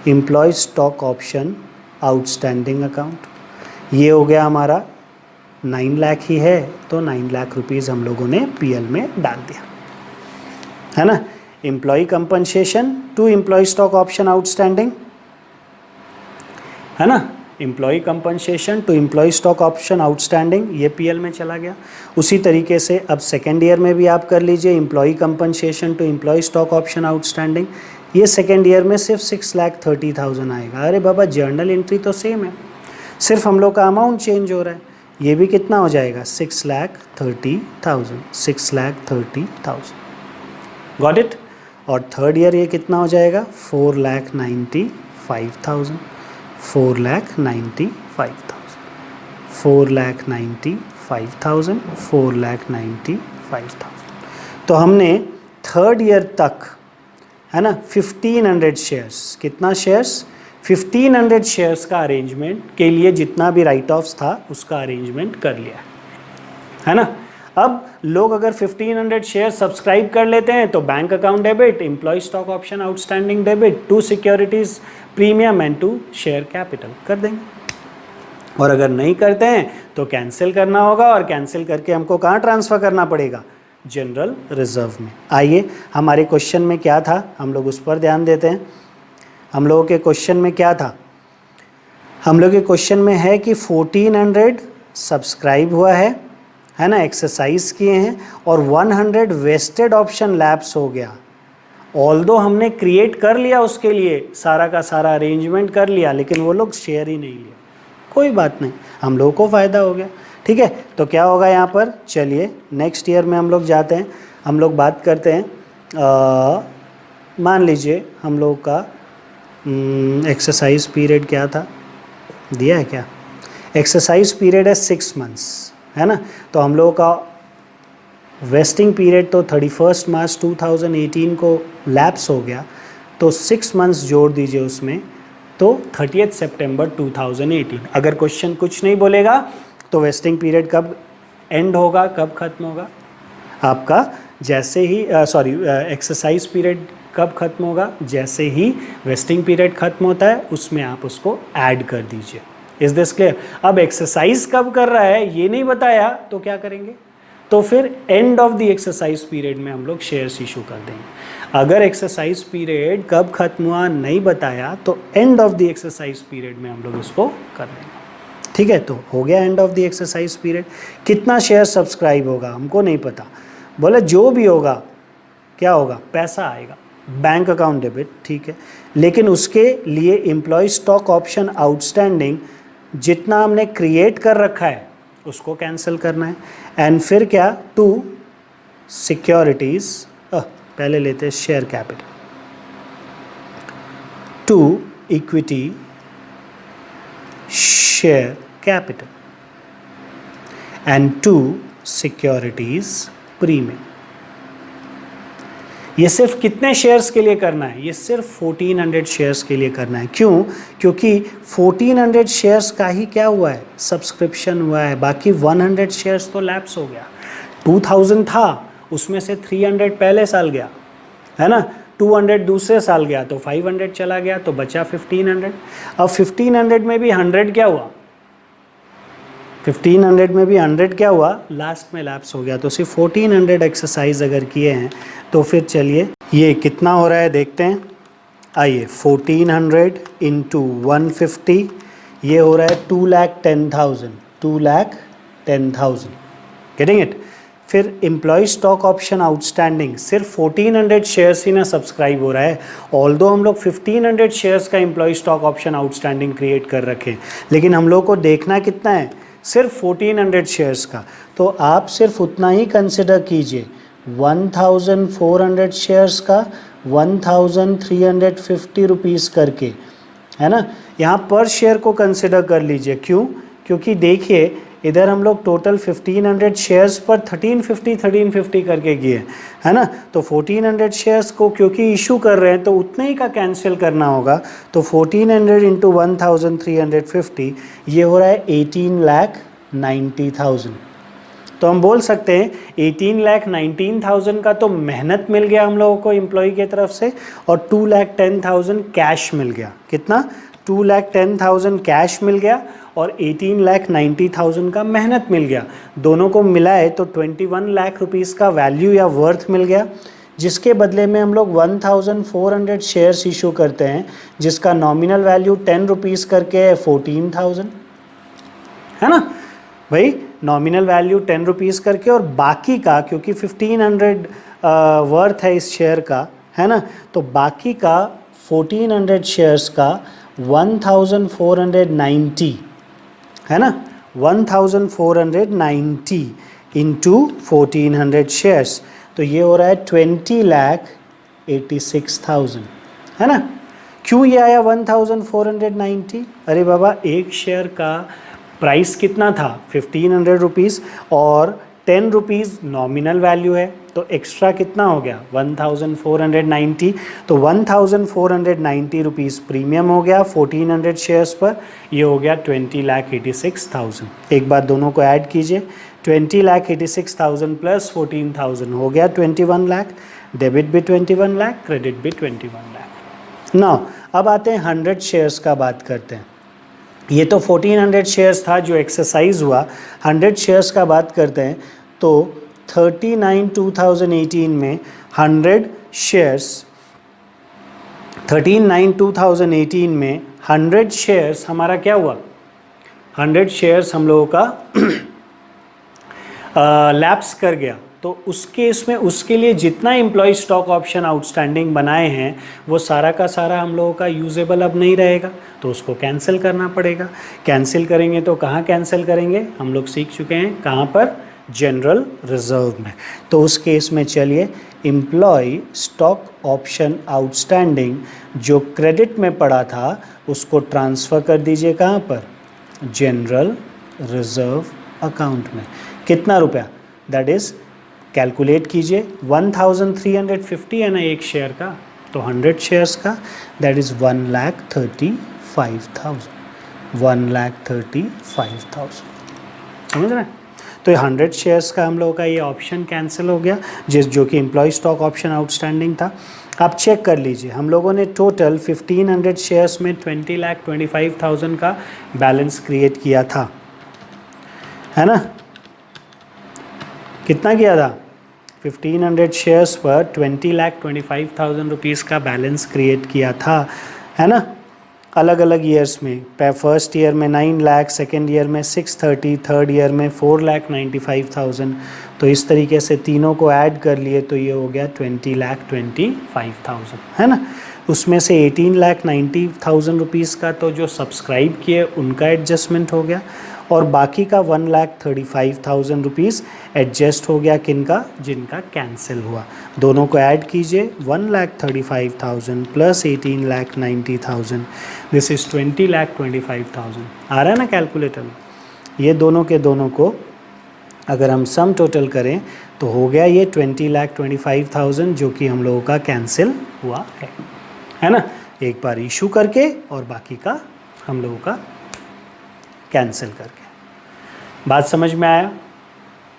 [SPEAKER 1] employ stock option outstanding account. ये हो गया हमारा 9 लाख ही है तो 9 लाख रुपीज़ हम लोगों ने पीएल में डाल दिया, है ना। Employee compensation to employ stock option outstanding, है ना। Employee compensation to employ stock option outstanding ये पीएल में चला गया। उसी तरीके से अब सेकेंड ईयर में भी आप कर लीजिए employee compensation to employ stock option outstanding. ये सेकेंड ईयर में सिर्फ 6,30,000 आएगा। अरे बाबा जर्नल एंट्री तो सेम है, सिर्फ हम लोग का अमाउंट चेंज हो रहा है। ये भी कितना हो जाएगा, 6,30,000, 6,30,000, गॉट इट। और थर्ड ईयर ये कितना हो जाएगा, 4,95,000, 4,95,000, 4,95,000, 4,95,000। तो हमने थर्ड ईयर तक, है ना, 1500 शेयर्स, कितना शेयर्स, 1500 शेयर्स का अरेंजमेंट के लिए जितना भी राइट ऑफ्स था उसका अरेंजमेंट कर लिया, है ना। अब लोग अगर 1500 शेयर सब्सक्राइब कर लेते हैं तो bank account debit, employee stock option outstanding debit to securities premium and to share capital कर देंगे। और अगर नहीं करते हैं तो कैंसिल करना होगा और कैंसिल करके हमको कहाँ ट्रांसफ़र करना पड़ेगा, जनरल रिजर्व में। आइए हमारे क्वेश्चन में क्या था, हम लोग उस पर ध्यान देते हैं। हम लोगों के क्वेश्चन में क्या था, हम लोग के क्वेश्चन में है कि 1400 सब्सक्राइब हुआ है ना, एक्सरसाइज किए हैं और 100 वेस्टेड ऑप्शन लैप्स हो गया। ऑल्दो हमने क्रिएट कर लिया उसके लिए सारा का सारा अरेंजमेंट कर लिया, लेकिन वो लोग शेयर ही नहीं लिया। कोई बात नहीं, हम लोगों को फ़ायदा हो गया, ठीक है। तो क्या होगा यहाँ पर, चलिए नेक्स्ट ईयर में हम लोग जाते हैं, हम लोग बात करते हैं। मान लीजिए हम लोग का एक्सरसाइज पीरियड क्या था, दिया है क्या? एक्सरसाइज पीरियड है 6 मंथ्स, है ना। तो हम लोगों का वेस्टिंग पीरियड तो 31 मार्च 2018 को लैप्स हो गया, तो 6 मंथ्स जोड़ दीजिए उसमें, तो 30 सितंबर 2018। अगर क्वेश्चन कुछ नहीं बोलेगा तो वेस्टिंग पीरियड कब एंड होगा, कब खत्म होगा आपका, जैसे ही एक्सरसाइज पीरियड कब खत्म होगा, जैसे ही वेस्टिंग पीरियड खत्म होता है उसमें आप उसको ऐड कर दीजिए। Is this clear? अब एक्सरसाइज कब कर रहा है ये नहीं बताया तो क्या करेंगे, तो फिर and of the exercise period में हम लोग शेयर्स इशू कर देंगे। अगर एक्सरसाइज पीरियड कब खत्म हुआ नहीं बताया तो and of the exercise period में हम लोग इसको कर देंगे। ठीक है, तो हो गया and of the exercise period. कितना शेयर सब्सक्राइब होगा हमको नहीं पता, बोले जो भी होगा क्या होगा, पैसा आएगा, बैंक अकाउंट डेबिट, ठीक है। लेकिन उसके लिए एम्प्लॉय स्टॉक ऑप्शन आउटस्टैंडिंग जितना हमने क्रिएट कर रखा है उसको कैंसिल करना है। एंड फिर क्या, टू सिक्योरिटीज, पहले लेते हैं share capital, to equity share capital and to securities premium. ये सिर्फ कितने शेयर्स के लिए करना है, ये सिर्फ 1400 शेयर्स के लिए करना है। क्यों? क्योंकि 1400 शेयर्स का ही क्या हुआ है, सब्सक्रिप्शन हुआ है, बाकी 100 शेयर्स तो लैप्स हो गया। 2000 था, उसमें से 300 पहले साल गया, है ना, 200 दूसरे साल गया, तो 500 चला गया, तो बचा 1500। अब 1500 में भी 100 क्या हुआ, 1500 में भी 100 क्या हुआ, लास्ट में लैप्स हो गया। तो सिर्फ 1400 एक्सरसाइज अगर किए हैं तो फिर चलिए ये कितना हो रहा है देखते हैं। आइए 1400 इंटू 150, ये हो रहा है 2,10,000, 2,10,000, गेटिंग इट। फिर एम्प्लॉय स्टॉक ऑप्शन आउटस्टैंडिंग सिर्फ 1400 शेयर्स ही ना सब्सक्राइब हो रहा है, ऑल्दो हम लोग 1500 शेयर्स का employee stock option outstanding create कर रखे, लेकिन हम लोग को देखना कितना है, सिर्फ 1400 शेयर्स का। तो आप सिर्फ उतना ही कंसिडर कीजिए, 1400 शेयर्स का 1350 रुपीज़ करके, है ना। यहाँ पर शेयर को कंसिडर कर लीजिए, क्यों? क्योंकि देखिए इधर हम लोग टोटल 1500 शेयर्स पर 1350 करके किए, है ना। तो 1400 शेयर्स को क्योंकि इशू कर रहे हैं तो उतने ही का कैंसिल करना होगा। तो 1400 इंटू 1350 ये हो रहा है 18,90,000। तो हम बोल सकते हैं 18,19,000 का तो मेहनत मिल गया हम लोगों को एम्प्लॉय की तरफ से, और 2,10,000 कैश मिल गया। कितना? 2,10,000 कैश मिल गया और 18,90,000 का मेहनत मिल गया। दोनों को मिलाए तो 21 लाख रुपीज़ का वैल्यू या वर्थ मिल गया, जिसके बदले में हम लोग 1400 शेयर्स इशू करते हैं, जिसका नॉमिनल वैल्यू 10 रुपीज़ करके है 14,000, है ना भाई। नॉमिनल वैल्यू 10 रुपीज़ करके, और बाकी का क्योंकि 1500 वर्थ है इस शेयर का, है ना, तो बाकी का 1400 शेयर्स का 1490, है ना, 1490 इंटू 1400 शेयर्स, तो ये हो रहा है 20,86,000, है ना। क्यों ये आया 1490? अरे बाबा एक शेयर का प्राइस कितना था, 1500 रुपीज़, और 10 रुपीज़ नॉमिनल वैल्यू है, तो एक्स्ट्रा कितना हो गया 1490। तो 1490 रुपीज़ प्रीमियम हो गया 1400 शेयर्स पर, ये हो गया 20,86,000। एक बार दोनों को ऐड कीजिए, 20,86,000 प्लस 14,000 हो गया 21 लाख। डेबिट भी 21 लाख, क्रेडिट भी 21 लाख। नाउ अब आते हैं 100 शेयर्स का बात करते हैं। ये तो 1400 शेयर्स था जो एक्सरसाइज हुआ, 100 शेयर्स का बात करते हैं। तो 13/9/2018 में 100 शेयर्स, 13/9/2018 में 100 शेयर्स हमारा क्या हुआ, 100 शेयर्स हम लोगों का लैप्स कर गया। तो उस केस में उसके लिए जितना एम्प्लॉय स्टॉक ऑप्शन आउटस्टैंडिंग बनाए हैं वो सारा का सारा हम लोगों का यूजेबल अब नहीं रहेगा, तो उसको कैंसिल करना पड़ेगा। कैंसिल करेंगे तो कहाँ कैंसिल करेंगे, हम लोग सीख चुके हैं कहाँ पर, जनरल रिजर्व में। तो उस केस में चलिए एम्प्लॉय स्टॉक ऑप्शन आउटस्टैंडिंग जो क्रेडिट में पड़ा था उसको ट्रांसफ़र कर दीजिए कहाँ पर, जनरल रिजर्व अकाउंट में। कितना रुपया, दैट इज़ कैलकुलेट कीजिए, 1350 है ना एक शेयर का, तो 100 शेयर्स का दैट इज़ 1,35,000, 1,35,000, समझ रहे हैं। तो ये 100 शेयर्स का हम लोगों का ये ऑप्शन कैंसिल हो गया, जो कि एम्प्लॉय स्टॉक ऑप्शन आउटस्टैंडिंग था। आप चेक कर लीजिए, हम लोगों ने टोटल 1500 शेयर्स में 20,25,000 का बैलेंस क्रिएट किया था, है ना। कितना किया था, 1500 शेयर्स पर 20,25,000 रुपीज़ का बैलेंस क्रिएट किया था, है ना। अलग अलग ईयर्स में, फर्स्ट ईयर में 9 लाख, सेकेंड ईयर में 630, थर्ड ईयर में 4,95,000। तो इस तरीके से तीनों को ऐड कर लिए तो ये हो गया 20,25,000, है ना। उसमें से 18,90,000 रुपीज़ का तो जो सब्सक्राइब किए उनका एडजस्टमेंट हो गया, और बाकी का 1,35,000 रुपीज़ एडजस्ट हो गया किनका, जिनका कैंसिल हुआ। दोनों को ऐड कीजिए, 1,35,000 प्लस 18,90,000, दिस इज़ 20,25,000। आ रहा है ना कैलकुलेटर में। ये दोनों के दोनों को अगर हम सम टोटल करें तो हो गया ये 20,25,000 जो कि हम लोगों का कैंसिल हुआ है ना। एक बार इशू करके और बाकी का हम लोगों का कैंसिल करके। बात समझ में आया,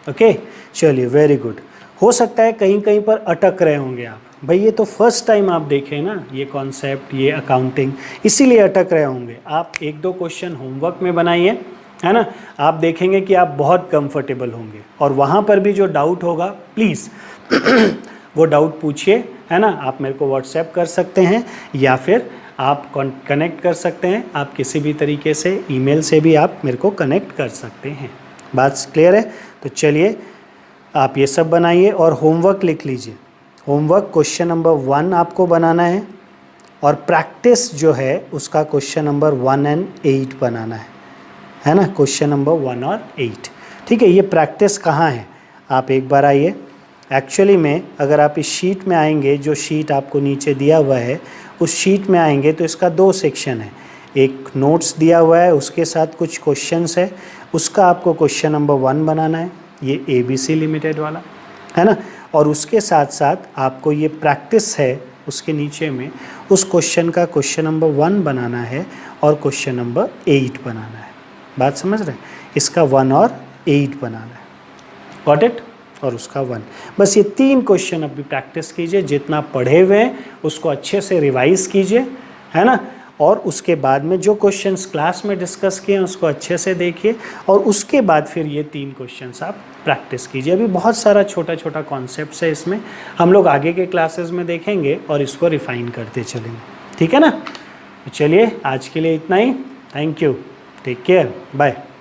[SPEAKER 1] ओके। चलिए, वेरी गुड। हो सकता है कहीं कहीं पर अटक रहे होंगे आप, भाई ये तो फर्स्ट टाइम आप देखें ना ये कॉन्सेप्ट, ये अकाउंटिंग, इसीलिए अटक रहे होंगे। आप 1-2 क्वेश्चन होमवर्क में बनाइए, है ना। आप देखेंगे कि आप बहुत कंफर्टेबल होंगे, और वहाँ पर भी जो डाउट होगा प्लीज़ वो डाउट पूछिए, है ना। आप मेरे को व्हाट्सएप कर सकते हैं या फिर आप कनेक्ट कर सकते हैं, आप किसी भी तरीके से ईमेल से भी आप मेरे को कनेक्ट कर सकते हैं। बात क्लियर है। तो चलिए आप ये सब बनाइए और होमवर्क लिख लीजिए। होमवर्क क्वेश्चन नंबर 1 आपको बनाना है, और प्रैक्टिस जो है उसका क्वेश्चन नंबर 1 और 8 बनाना है ना। क्वेश्चन नंबर 1 और 8, ठीक है। ये प्रैक्टिस कहाँ है, आप एक बार आइए। एक्चुअली में अगर आप इस शीट में आएंगे, जो शीट आपको नीचे दिया हुआ है उस शीट में आएंगे तो इसका 2 सेक्शन है। एक नोट्स दिया हुआ है, उसके साथ कुछ क्वेश्चंस है, उसका आपको क्वेश्चन नंबर 1 बनाना है, ये ABC लिमिटेड वाला, है ना। और उसके साथ साथ आपको ये प्रैक्टिस है उसके नीचे में, उस क्वेश्चन का क्वेश्चन नंबर 1 बनाना है और क्वेश्चन नंबर 8 बनाना है। बात समझ रहे हैं, इसका 1 और 8 बनाना है, गॉट इट। और उसका 1, बस ये 3 क्वेश्चन अभी प्रैक्टिस कीजिए। जितना पढ़े हुए हैं उसको अच्छे से रिवाइज कीजिए, है ना। और उसके बाद में जो क्वेश्चंस क्लास में डिस्कस किए हैं उसको अच्छे से देखिए, और उसके बाद फिर ये 3 क्वेश्चंस आप प्रैक्टिस कीजिए। अभी बहुत सारा छोटा छोटा कॉन्सेप्ट्स है इसमें, हम लोग आगे के क्लासेस में देखेंगे और इसको रिफाइन करते चलेंगे, ठीक है ना। चलिए आज के लिए इतना ही, thank you, take care, bye.